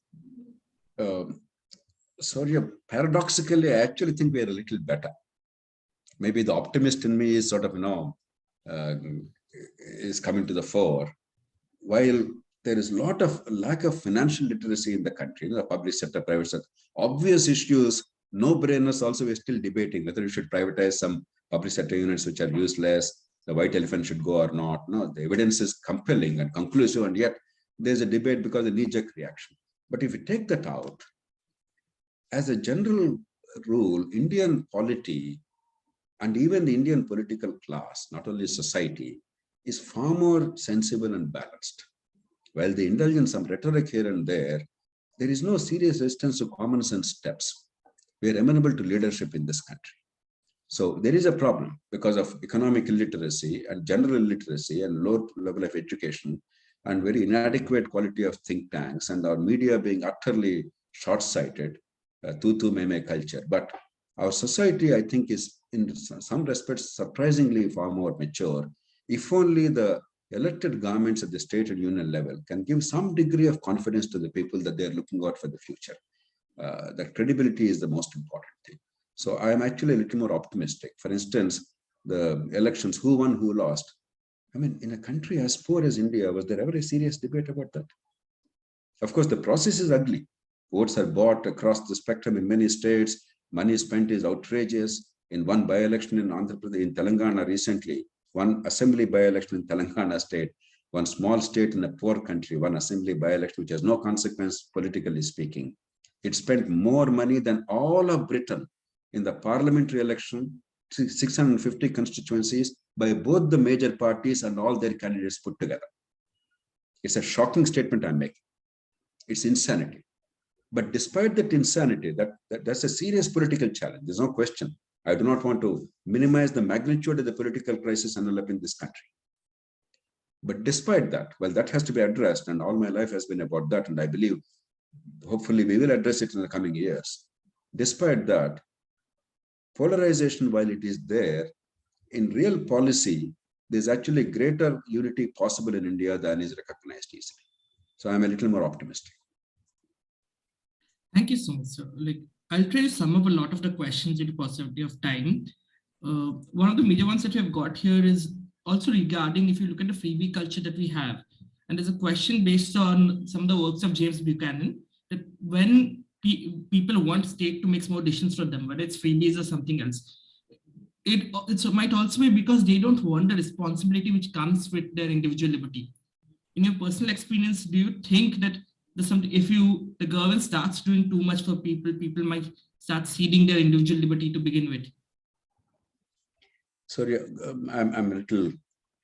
Sorry, paradoxically, I actually think we are a little better. Maybe the optimist in me is sort of, is coming to the fore. While there is a lot of lack of financial literacy in the country, the public sector, private sector, obvious issues, no-brainers also we're still debating whether we should privatize some public sector units which are useless, the white elephant should go or not. No, the evidence is compelling and conclusive, and yet there's a debate because of the knee-jerk reaction. But if you take that out, as a general rule, Indian polity and even the Indian political class, not only society, is far more sensible and balanced. While they indulge in some rhetoric here and there is no serious resistance to common sense steps. We are amenable to leadership in this country. So there is a problem because of economic illiteracy and general illiteracy and low level of education and very inadequate quality of think tanks and our media being utterly short-sighted, tu meme culture. But our society, I think, is in some respects surprisingly far more mature. If only the elected governments at the state and union level can give some degree of confidence to the people that they are looking out for the future. That credibility is the most important thing. So I am actually a little more optimistic. For instance, the elections, who won, who lost. I mean, in a country as poor as India, was there ever a serious debate about that? Of course, the process is ugly. Votes are bought across the spectrum in many states. Money spent is outrageous. In one by-election in Andhra Pradesh, in Telangana recently, one assembly by-election in Telangana state, one small state in a poor country, one assembly by-election which has no consequence politically speaking. It spent more money than all of Britain in the parliamentary election, 650 constituencies by both the major parties and all their candidates put together. It's a shocking statement I'm making. It's insanity. But despite that insanity, that's a serious political challenge. There's no question. I do not want to minimize the magnitude of the political crisis enveloping this country. But despite that, well, that has to be addressed, and all my life has been about that, and I believe hopefully we will address it in the coming years. Despite that, polarization, while it is there, in real policy, there's actually greater unity possible in India than is recognized easily. So I'm a little more optimistic. Thank you so much, sir. I'll try to sum up a lot of the questions due to paucity of time. One of the major ones that we have got here is also regarding, if you look at the freebie culture that we have, and there's a question based on some of the works of James Buchanan, that when people want state to make more decisions for them, whether it's freebies or something else, it might also be because they don't want the responsibility which comes with their individual liberty. In your personal experience, do you think that if the government starts doing too much for people, people might start ceding their individual liberty to begin with? Sorry, I'm a little,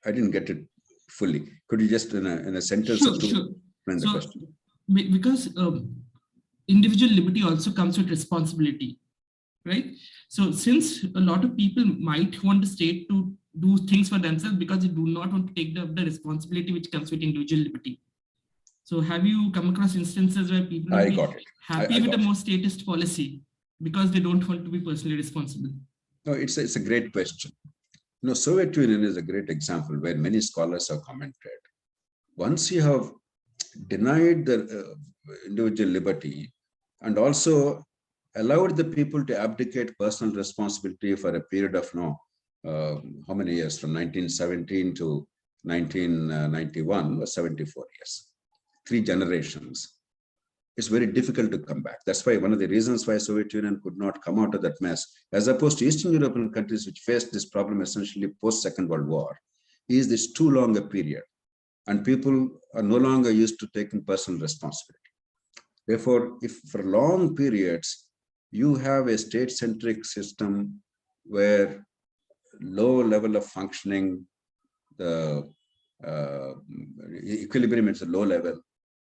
I didn't get it fully. Could you just in a sentence sure, or two sure. explain the question? Because individual liberty also comes with responsibility, right? So since a lot of people might want the state to do things for themselves because they do not want to take the responsibility which comes with individual liberty. So have you come across instances where people are happy with the more statist policy because they don't want to be personally responsible? No, it's a great question. You know, Soviet Union is a great example where many scholars have commented. Once you have denied the individual liberty and also allowed the people to abdicate personal responsibility for a period of how many years, from 1917 to 1991 was 74 years, 3 generations. It's very difficult to come back. That's why one of the reasons why Soviet Union could not come out of that mess, as opposed to Eastern European countries which faced this problem essentially post-Second World War, is this too long a period. And people are no longer used to taking personal responsibility. Therefore, if for long periods, you have a state-centric system where low level of functioning, the equilibrium is a low level.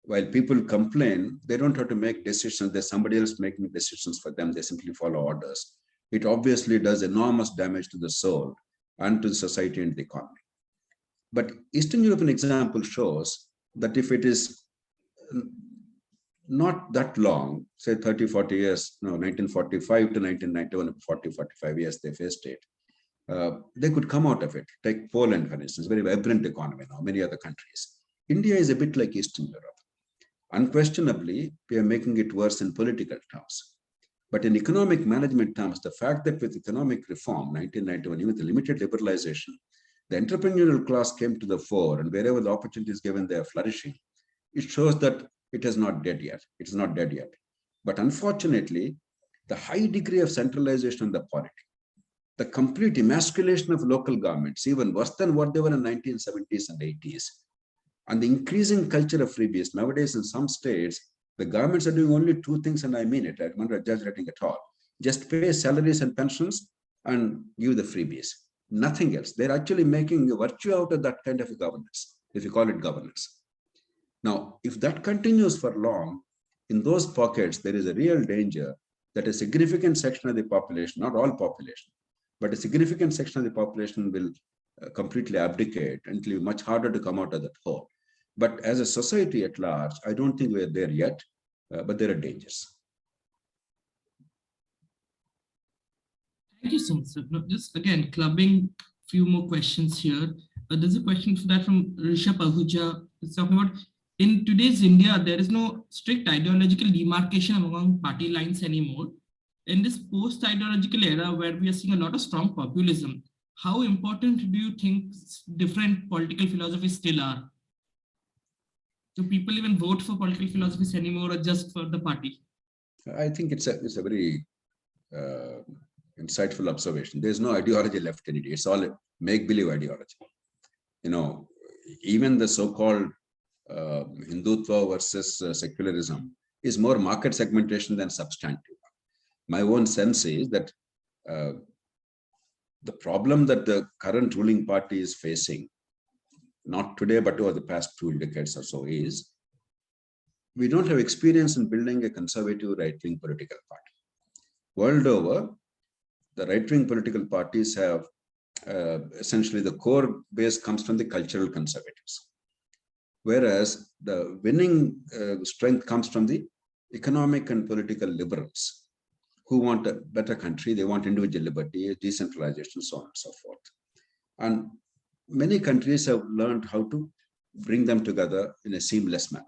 While people complain, they don't have to make decisions. There's somebody else making decisions for them. They simply follow orders. It obviously does enormous damage to the soul and to the society and the economy. But Eastern European example shows that if it is not that long, say 30, 40 years, 1945 to 1991, 40, 45 years, they faced it. They could come out of it. Take Poland, for instance, very vibrant economy now, many other countries. India is a bit like Eastern Europe. Unquestionably, we are making it worse in political terms. But in economic management terms, the fact that with economic reform, 1991, even the limited liberalization, the entrepreneurial class came to the fore, and wherever the opportunity is given, they are flourishing. It shows that it is not dead yet. It's not dead yet. But unfortunately, the high degree of centralization in the polity, the complete emasculation of local governments, even worse than what they were in the 1970s and 80s, and the increasing culture of freebies. Nowadays, in some states, The governments are doing only two things, and I mean it. I don't want to judge rating at all. Just pay salaries and pensions and give the freebies. Nothing else. They're actually making a virtue out of that kind of governance, if you call it governance. Now, if that continues for long, in those pockets, there is a real danger that a significant section of the population, not all population, but a significant section of the population will completely abdicate, and it will be much harder to come out of that hole. But as a society at large, I don't think we're there yet, but there are dangers. Thank you so much, sir. No, just again, clubbing a few more questions here. There's a question for that from Rishabh Ahuja. It's talking about, in today's India, there is no strict ideological demarcation among party lines anymore. In this post-ideological era where we are seeing a lot of strong populism, how important do you think different political philosophies still are? Do people even vote for political philosophies anymore, or just for the party? I think it's a very insightful observation. There's no ideology left in India. It's all a make-believe ideology. You know, even the so-called Hindutva versus secularism is more market segmentation than substantive. My own sense is that the problem that the current ruling party is facing, not today, but over the past 2 decades or so, is we don't have experience in building a conservative right-wing political party. World over, the right-wing political parties have essentially the core base comes from the cultural conservatives, whereas the winning strength comes from the economic and political liberals who want a better country. They want individual liberty, decentralization, so on and so forth. And many countries have learned how to bring them together in a seamless manner.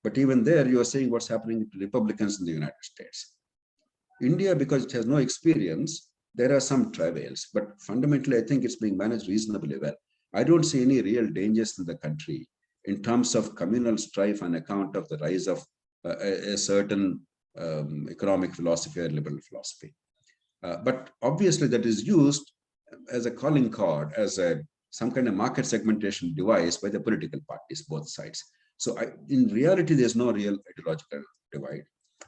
But even there, you are saying what's happening to Republicans in the United States. India, because it has no experience, there are some travails, but fundamentally, I think it's being managed reasonably well. I don't see any real dangers in the country in terms of communal strife on account of the rise of a certain economic philosophy or liberal philosophy. But obviously, that is used as a calling card, as some kind of market segmentation device by the political parties, both sides. So in reality, there's no real ideological divide,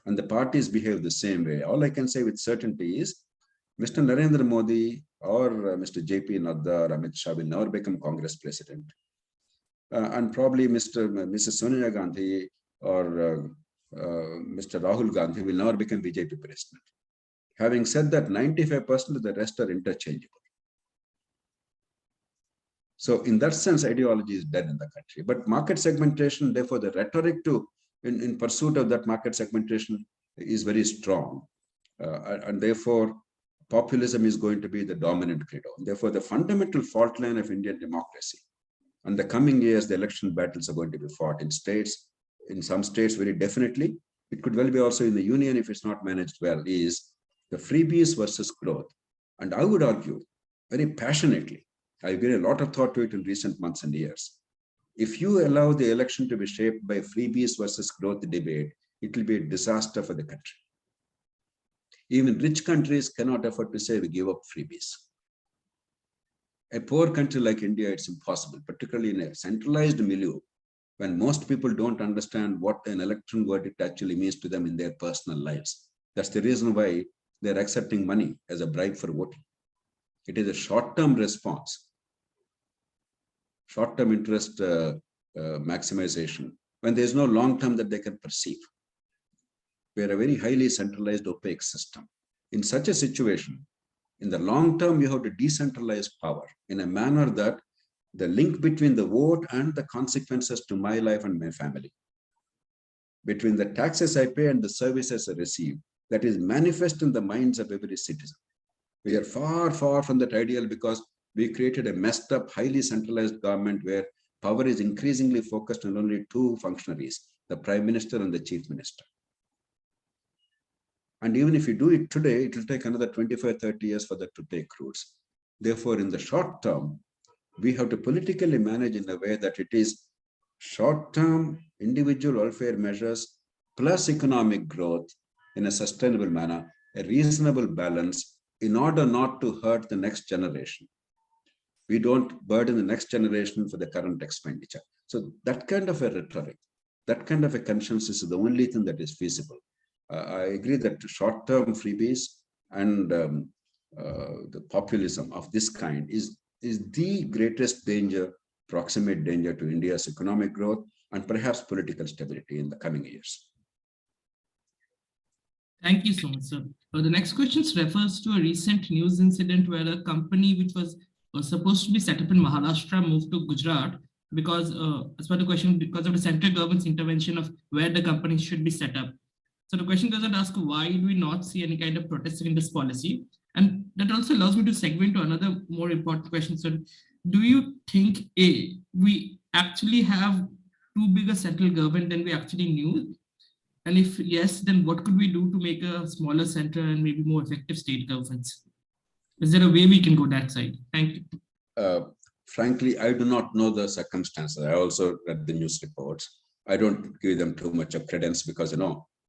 and the parties behave the same way. All I can say with certainty is Mr. Narendra Modi or Mr. JP Nadda or Amit Shah will never become Congress president. And probably Mrs. Sonia Gandhi or Mr. Rahul Gandhi will never become BJP president. Having said that, 95% of the rest are interchangeable. So in that sense, ideology is dead in the country. But market segmentation, therefore, the rhetoric in pursuit of that market segmentation is very strong. And therefore, populism is going to be the dominant credo. Therefore, the fundamental fault line of Indian democracy, and the coming years, the election battles are going to be fought in states, in some states very definitely. It could well be also in the union if it's not managed well, is the freebies versus growth. And I would argue very passionately, I've given a lot of thought to it in recent months and years. If you allow the election to be shaped by freebies versus growth debate, it will be a disaster for the country. Even rich countries cannot afford to say we give up freebies. A poor country like India, it's impossible, particularly in a centralized milieu, when most people don't understand what an election verdict actually means to them in their personal lives. That's the reason why they're accepting money as a bribe for voting. It is a short-term response, short-term interest maximization, when there's no long-term that they can perceive. We're a very highly centralized, opaque system. In such a situation, in the long term, you have to decentralize power in a manner that the link between the vote and the consequences to my life and my family, between the taxes I pay and the services I receive, that is manifest in the minds of every citizen. We are far, far from that ideal because we created a messed up, highly centralized government where power is increasingly focused on only two functionaries, the Prime Minister and the Chief Minister. And even if you do it today, it will take another 25, 30 years for that to take roots. Therefore, in the short term, we have to politically manage in a way that it is short-term individual welfare measures plus economic growth in a sustainable manner, a reasonable balance in order not to hurt the next generation. We don't burden the next generation for the current expenditure. So that kind of a rhetoric, that kind of a consensus is the only thing that is feasible. I agree that short-term freebies and the populism of this kind is the greatest danger, proximate danger to India's economic growth and perhaps political stability in the coming years. Thank you so much, sir. The next question refers to a recent news incident where a company which was supposed to be set up in Maharashtra moved to Gujarat because, as per the question, because of the central government's intervention of where the company should be set up. So the question doesn't ask why do we not see any kind of protest in this policy? And that also allows me to segue into another more important question. So do you think, A, we actually have too big a central government than we actually knew? And if yes, then what could we do to make a smaller center and maybe more effective state governments? Is there a way we can go that side? Thank you. Frankly, I do not know the circumstances. I also read the news reports. I don't give them too much of credence because,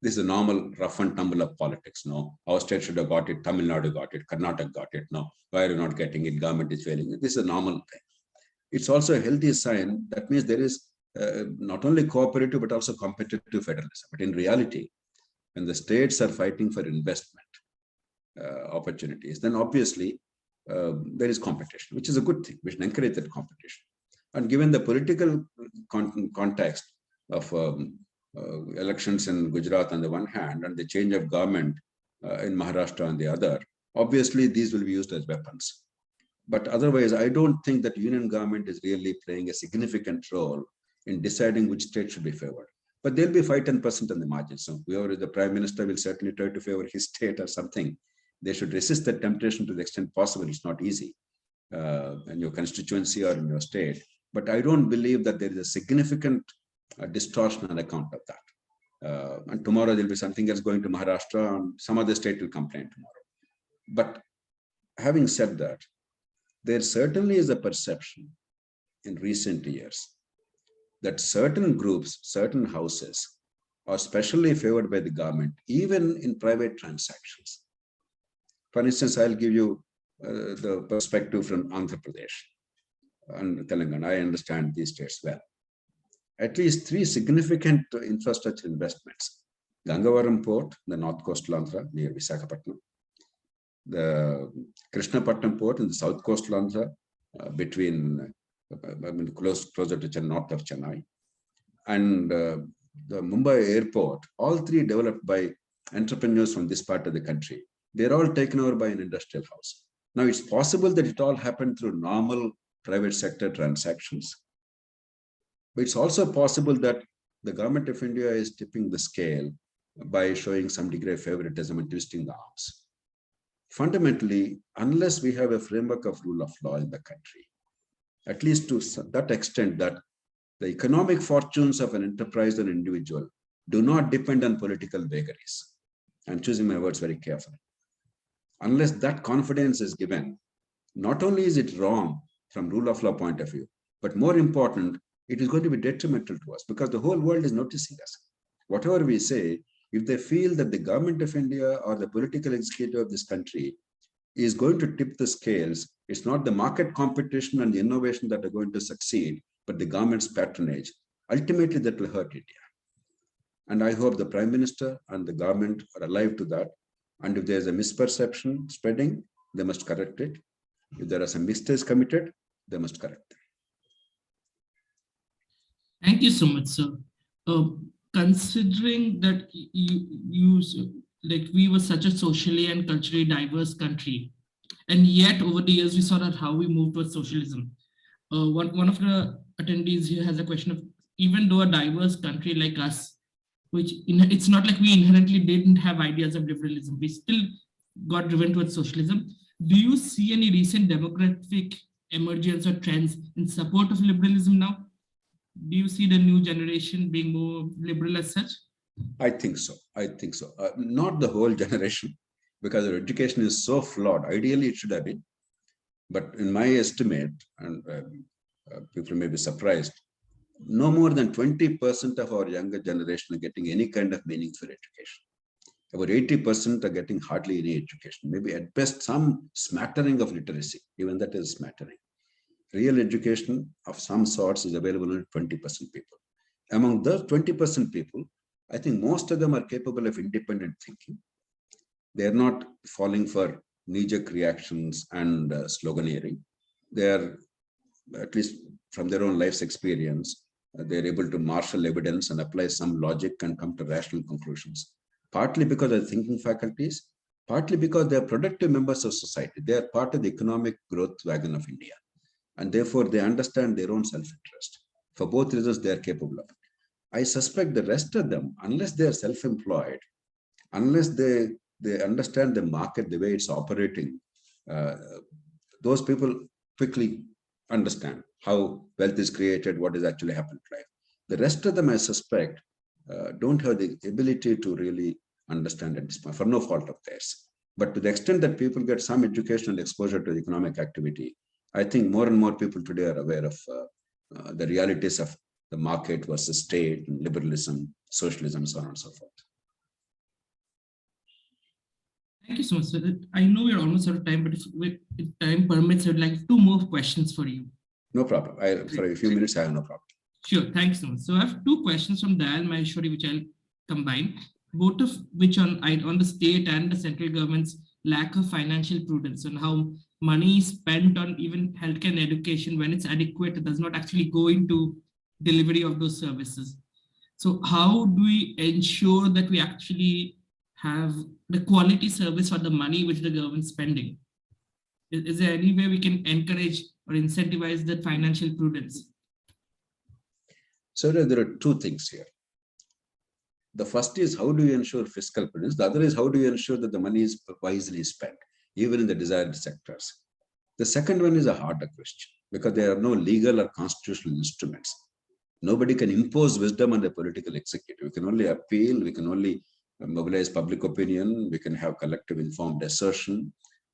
this is a normal rough and tumble of politics. No, our state should have got it. Tamil Nadu got it. Karnataka got it. No, why are you not getting it? Government is failing. This is a normal thing. It's also a healthy sign. That means there is not only cooperative, but also competitive federalism. But in reality, when the states are fighting for investment opportunities, then obviously there is competition, which is a good thing. We should encourage that competition. And given the political context of elections in Gujarat on the one hand and the change of government in Maharashtra on the other, obviously these will be used as weapons. But otherwise, I don't think that union government is really playing a significant role in deciding which state should be favored. But there'll be 5-10% on the margin. So whoever is the prime minister will certainly try to favor his state or something. They should resist that temptation to the extent possible. It's not easy in your constituency or in your state. But I don't believe that there is a significant distortion on account of that. And tomorrow there'll be something else going to Maharashtra and some other state will complain tomorrow. But having said that, there certainly is a perception in recent years that certain groups, certain houses are specially favored by the government, even in private transactions. For instance, I'll give you the perspective from Andhra Pradesh and Telangana. I understand these states well. At least 3 significant infrastructure investments. Gangavaram Port, the north coastal Andhra, near Visakhapatnam. The Krishnapatnam Port in the south coastal Andhra, closer to north of Chennai. And the Mumbai airport, all 3 developed by entrepreneurs from this part of the country. They're all taken over by an industrial house. Now, it's possible that it all happened through normal private sector transactions. But it's also possible that the government of India is tipping the scale by showing some degree of favoritism and twisting the arms. Fundamentally, unless we have a framework of rule of law in the country, at least to that extent that the economic fortunes of an enterprise or individual do not depend on political vagaries. I'm choosing my words very carefully. Unless that confidence is given, not only is it wrong from rule of law point of view, but more important, it is going to be detrimental to us because the whole world is noticing us. Whatever we say, if they feel that the government of India or the political executive of this country is going to tip the scales, it's not the market competition and the innovation that are going to succeed, but the government's patronage. Ultimately, that will hurt India. And I hope the Prime Minister and the government are alive to that. And if there's a misperception spreading, they must correct it. If there are some mistakes committed, they must correct them. Thank you so much, sir. Considering that we were such a socially and culturally diverse country, and yet over the years we saw that how we moved towards socialism. One of the attendees here has a question of, even though a diverse country like us, it's not like we inherently didn't have ideas of liberalism, we still got driven towards socialism. Do you see any recent demographic emergence or trends in support of liberalism now? Do you see the new generation being more liberal as such? I think so. Not the whole generation, because our education is so flawed. Ideally, it should have been. But in my estimate, and people may be surprised, no more than 20% of our younger generation are getting any kind of meaningful education. About 80% are getting hardly any education. Maybe at best some smattering of literacy. Even that is smattering. Real education of some sorts is available to 20% people. among the 20% people, I think most of them are capable of independent thinking. They're not falling for knee-jerk reactions and sloganeering. They're, at least from their own life's experience, they're able to marshal evidence and apply some logic and come to rational conclusions. Partly because of thinking faculties, partly because they're productive members of society. They are part of the economic growth wagon of India. And therefore, they understand their own self-interest. For both reasons, they are capable of it. I suspect the rest of them, unless they are self-employed, unless they understand the market, the way it's operating, those people quickly understand how wealth is created, what is actually happening in life. The rest of them, I suspect, don't have the ability to really understand it for no fault of theirs. But to the extent that people get some educational exposure to economic activity, I think more and more people today are aware of the realities of the market versus state, and liberalism, socialism, so on and so forth. Thank you so much, sir. I know we're almost out of time, but if time permits, I'd like 2 more questions for you. No problem. For a few minutes, I have no problem. Sure, thanks so much. So I have 2 questions from Dayal Maheshwari, which I'll combine, both of which on the state and the central government's lack of financial prudence, and how money is spent on even healthcare and education, when it's adequate, it does not actually go into delivery of those services. So how do we ensure that we actually have the quality service for the money which the government is spending? Is there any way we can encourage or incentivize that financial prudence? So there are 2 things here. The first is, how do you ensure fiscal prudence? The other is, how do you ensure that the money is wisely spent, even in the desired sectors? The second one is a harder question, because there are no legal or constitutional instruments. Nobody can impose wisdom on the political executive. We can only appeal, we can only mobilize public opinion, we can have collective informed assertion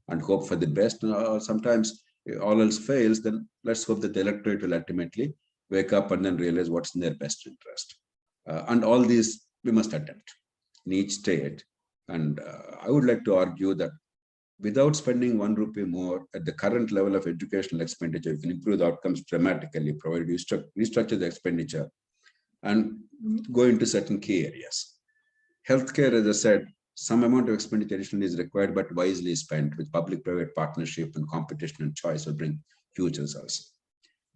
and hope for the best. Sometimes all else fails, then let's hope that the electorate will ultimately wake up and then realize what's in their best interest. And all these we must attempt in each state. And I would like to argue that without spending 1 rupee more at the current level of educational expenditure, you can improve the outcomes dramatically, provided you restructure the expenditure and go into certain key areas. Healthcare, as I said, some amount of expenditure additionally is required, but wisely spent with public-private partnership and competition and choice will bring huge results.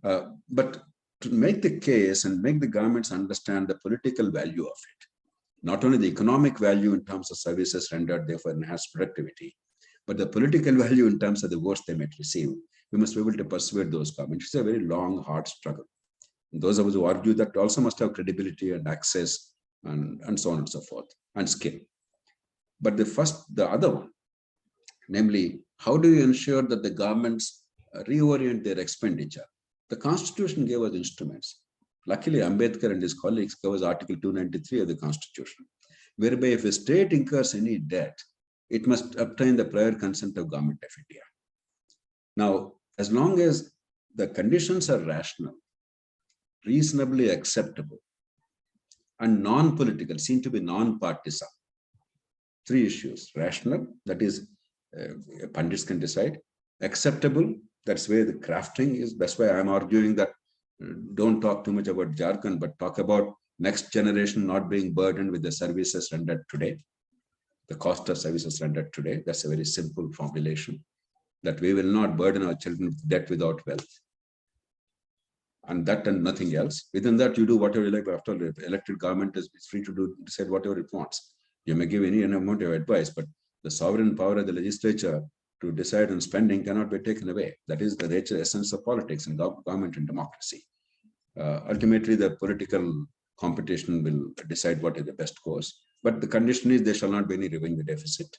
But to make the case and make the governments understand the political value of it, not only the economic value in terms of services rendered, therefore enhanced productivity, but the political value in terms of the votes they might receive, we must be able to persuade those governments. It's a very long, hard struggle. And those of us who argue that also must have credibility and access and so on and so forth, and skill. But the other one, namely, how do you ensure that the governments reorient their expenditure? The Constitution gave us instruments. Luckily, Ambedkar and his colleagues covers Article 293 of the Constitution, whereby if a state incurs any debt, it must obtain the prior consent of Government of India. Now, as long as the conditions are rational, reasonably acceptable, and non-political, seen to be non-partisan, 3 issues: rational, that is, pundits can decide; acceptable, that's where the crafting is. That's why I'm arguing that don't talk too much about jargon, but talk about next generation not being burdened with the services rendered today, the cost of services rendered today. That's a very simple formulation, that we will not burden our children with debt without wealth. And that and nothing else. Within that, you do whatever you like. After all, the elected government is free to decide whatever it wants. You may give any amount of advice, but the sovereign power of the legislature to decide on spending cannot be taken away. That is the nature, essence of politics and government and democracy. Ultimately, the political competition will decide what is the best course. But the condition is there shall not be any revenue deficit.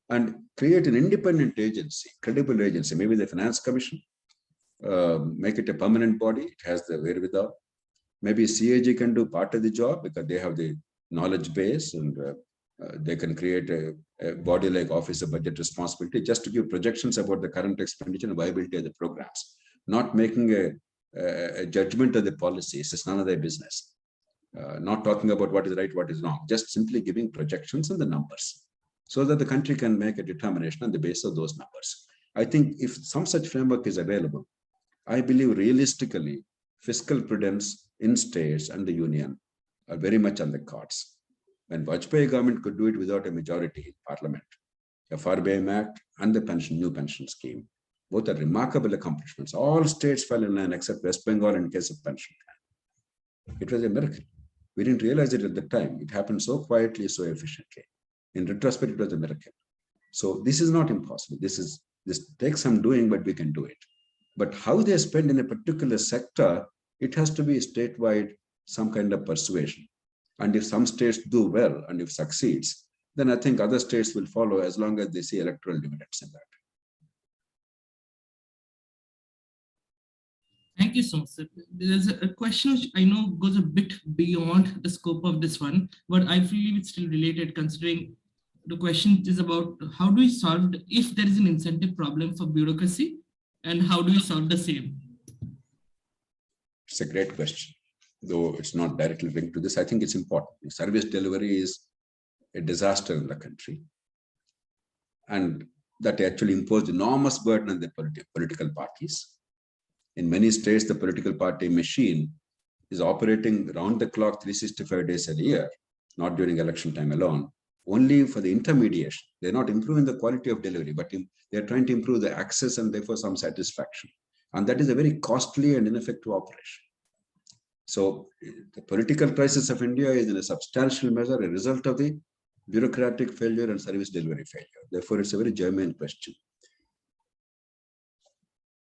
And create an independent agency, credible agency, maybe the Finance Commission, make it a permanent body. It has the wherewithal. Maybe CAG can do part of the job because they have the knowledge base, and they can create a body like Office of Budget Responsibility just to give projections about the current expenditure and viability of the programs, not making a judgment of the policies. It's none of their business. Not talking about what is right, what is wrong, just simply giving projections and the numbers so that the country can make a determination on the basis of those numbers. I think if some such framework is available, I believe realistically, fiscal prudence in states and the union are very much on the cards. When Vajpayee government could do it without a majority in parliament, the FRBM Act and the new pension scheme, both are remarkable accomplishments. All states fell in line except West Bengal in case of pension plan. It was a miracle. We didn't realize it at the time. It happened so quietly, so efficiently. In retrospect, it was a miracle. So this is not impossible. This takes some doing, but we can do it. But how they spend in a particular sector, it has to be statewide, some kind of persuasion. And if some states do well and if succeeds, then I think other states will follow as long as they see electoral dividends in that. Thank you so much, sir. There's a question which I know goes a bit beyond the scope of this one, but I believe it's still related considering the question is about how do we solve if there is an incentive problem for bureaucracy and how do we solve the same? It's a great question, though it's not directly linked to this. I think it's important. Service delivery is a disaster in the country. And that actually imposed enormous burden on the political parties. In many states, the political party machine is operating round the clock 365 days a year, not during election time alone, only for the intermediation. They're not improving the quality of delivery, but they're trying to improve the access and therefore some satisfaction. And that is a very costly and ineffective operation. So the political crisis of India is in a substantial measure a result of the bureaucratic failure and service delivery failure. Therefore, it's a very germane question.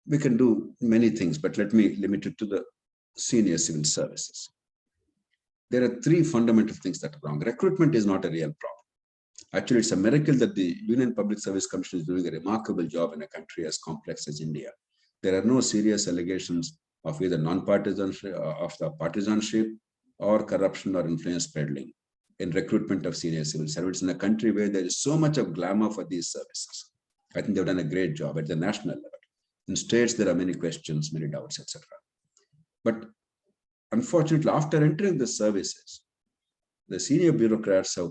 We can do many things, but let me limit it to the senior civil services. There are three fundamental things that are wrong. Recruitment is not a real problem. Actually, it's a miracle that the Union Public Service Commission is doing a remarkable job in a country as complex as India. There are no serious allegations of either non-partisanship, of the partisanship or corruption or influence peddling in recruitment of senior civil servants in a country where there is so much of glamour for these services. I think they've done a great job at the national level. In states, there are many questions, many doubts, etc. But unfortunately, after entering the services, the senior bureaucrats have,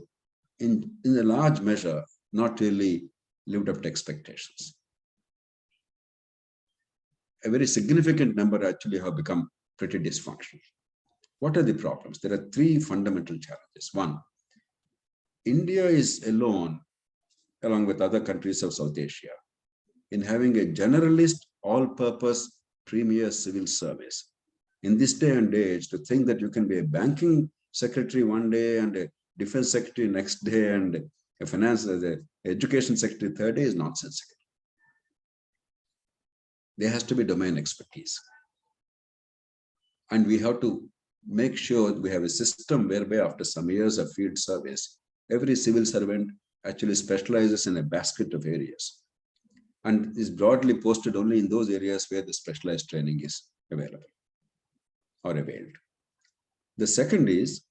in a large measure, not really lived up to expectations. A very significant number actually have become pretty dysfunctional. What are the problems? There are three fundamental challenges. One, India is alone, along with other countries of South Asia, in having a generalist, all-purpose, premier civil service. In this day and age, to think that you can be a banking secretary one day and a defense secretary next day and a finance, the education secretary third day is nonsensical. There has to be domain expertise. And we have to make sure we have a system whereby after some years of field service, every civil servant actually specializes in a basket of areas and is broadly posted only in those areas where the specialized training is available or availed. The second is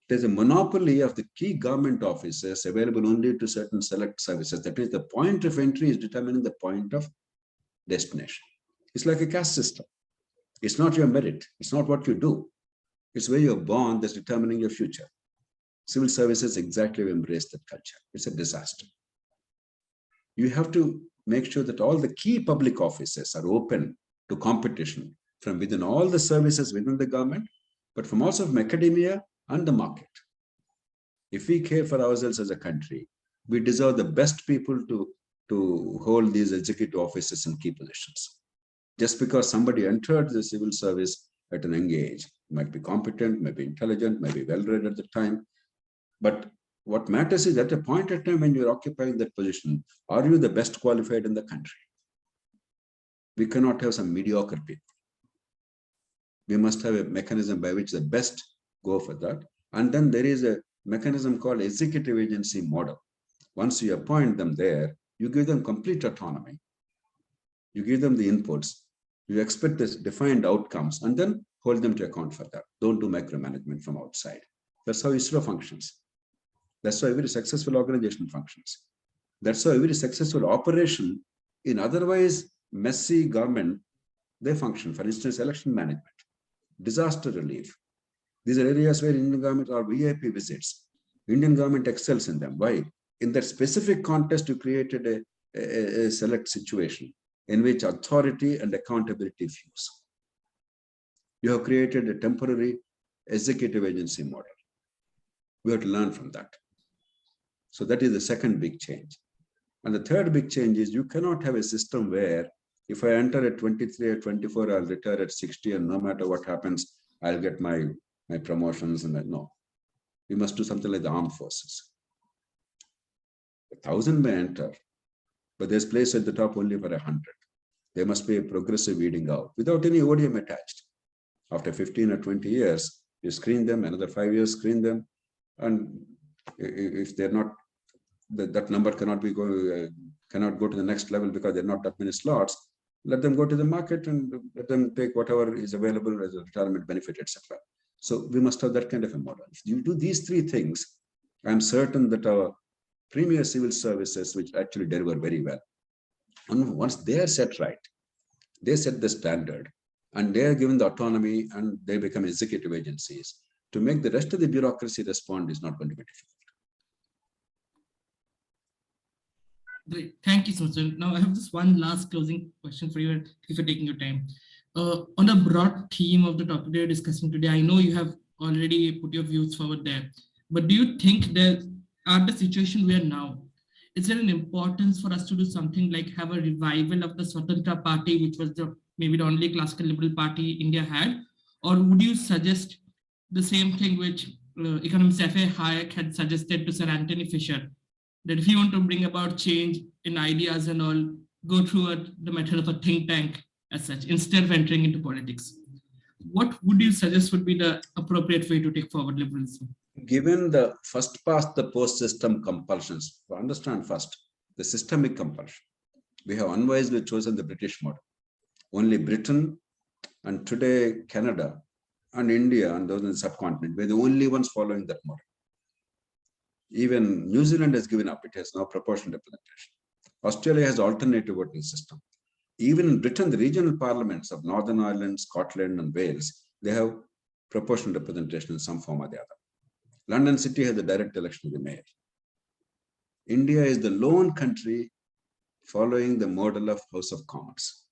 there's a monopoly of the key government offices available only to certain select services. That means the point of entry is determining the point of destination. It's like a caste system. It's not your merit. It's not what you do. It's where you're born that's determining your future. Civil services exactly embrace that culture. It's a disaster. You have to make sure that all the key public offices are open to competition from within all the services within the government, but from also from academia and the market. If we care for ourselves as a country, we deserve the best people to hold these executive offices in key positions. Just because somebody entered the civil service at an young age, might be competent, might be intelligent, might be well-read at the time, but what matters is at a point in time when you're occupying that position, are you the best qualified in the country? We cannot have some mediocre people. We must have a mechanism by which the best go for that. And then there is a mechanism called executive agency model. Once you appoint them there, you give them complete autonomy. You give them the inputs. You expect this defined outcomes and then hold them to account for that. Don't do micromanagement from outside. That's how ISRO functions. That's how every successful organization functions. That's how every successful operation in otherwise messy government, they function. For instance, election management, disaster relief. These are areas where Indian government are VIP visits. Indian government excels in them. Why? In that specific context, you created a select situation in which authority and accountability fuse. You have created a temporary executive agency model. We have to learn from that. So that is the second big change. And the third big change is you cannot have a system where if I enter at 23 or 24, I'll retire at 60, and no matter what happens, I'll get my promotions. And no, we must do something like the armed forces. 1,000 may enter, but there's place at the top only for 100. There must be a progressive weeding out without any odium attached. After 15 or 20 years, you screen them, another 5 years, screen them. And if they're not, that number cannot go to the next level because there are not that many slots, let them go to the market and let them take whatever is available as a retirement benefit, etc. So we must have that kind of a model. If you do these three things, I'm certain that our premier civil services, which actually deliver very well, and once they are set right, they set the standard, and they are given the autonomy, and they become executive agencies. To make the rest of the bureaucracy respond is not going to be difficult. Great. Thank you so much. Now I have just one last closing question for you, and thank you for taking your time. On a broad theme of the topic we are discussing today, I know you have already put your views forward there, but do you think that at the situation we are now, is there an importance for us to do something like have a revival of the Swatantra Party, which was maybe the only classical liberal party India had? Or would you suggest the same thing which economist F.A. Hayek had suggested to Sir Anthony Fisher, that if you want to bring about change in ideas and all, go through the method of a think tank as such, instead of entering into politics? What would you suggest would be the appropriate way to take forward liberalism? Given the first past the post system compulsions, to understand first the systemic compulsion, we have unwisely chosen the British model. Only Britain and today Canada and India and those in the subcontinent were the only ones following that model. Even New Zealand has given up. It has now proportional representation. Australia has alternative voting system. Even in Britain, the regional parliaments of Northern Ireland, Scotland, and Wales, they have proportional representation in some form or the other. London City has a direct election of the mayor. India is the lone country following the model of House of Commons.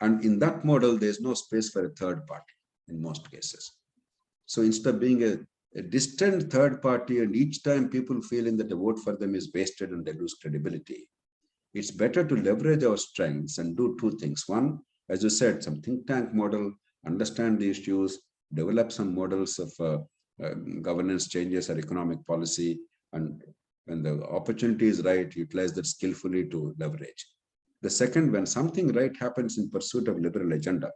And in that model, there's no space for a third party in most cases. So instead of being a distant third party, and each time people feeling that a vote for them is wasted and they lose credibility, it's better to leverage our strengths and do two things. One, as you said, some think tank model, understand the issues, develop some models of governance changes or economic policy, and when the opportunity is right, utilize that skillfully to leverage. The second, when something right happens in pursuit of liberal agenda,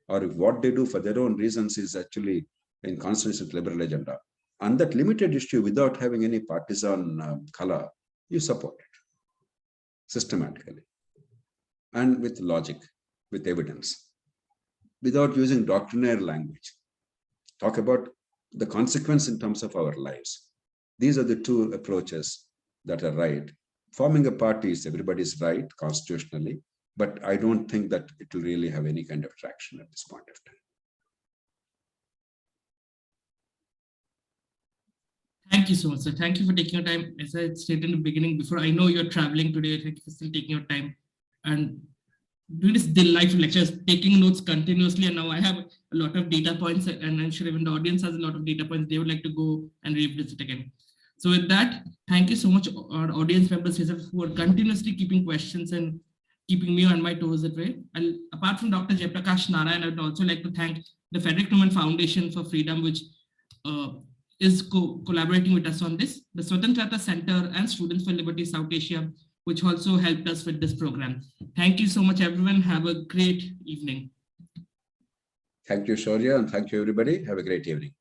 or if what they do for their own reasons is actually in consonance with liberal agenda, on that limited issue without having any partisan color, you support it systematically and with logic, with evidence, without using doctrinaire language. Talk about the consequence in terms of our lives. These are the two approaches that are right. Forming a party is everybody's right constitutionally, but I don't think that it will really have any kind of traction at this point of time. Thank you so much, sir. Thank you for taking your time. As I stated in the beginning, before, I know you're traveling today. Thank you for still taking your time and doing this delightful lectures, taking notes continuously. And now I have a lot of data points, and I'm sure even the audience has a lot of data points. They would like to go and revisit again. So with that, thank you so much, our audience members who are continuously keeping questions and keeping me on my toes that way. And apart from Dr. Jayaprakash Narayan, I would also like to thank the Frederick Truman Foundation for Freedom, which is collaborating with us on this, the Swatantrata Center and Students for Liberty South Asia, which also helped us with this program. Thank you so much, everyone. Have a great evening. Thank you, Shaurya, and thank you, everybody. Have a great evening.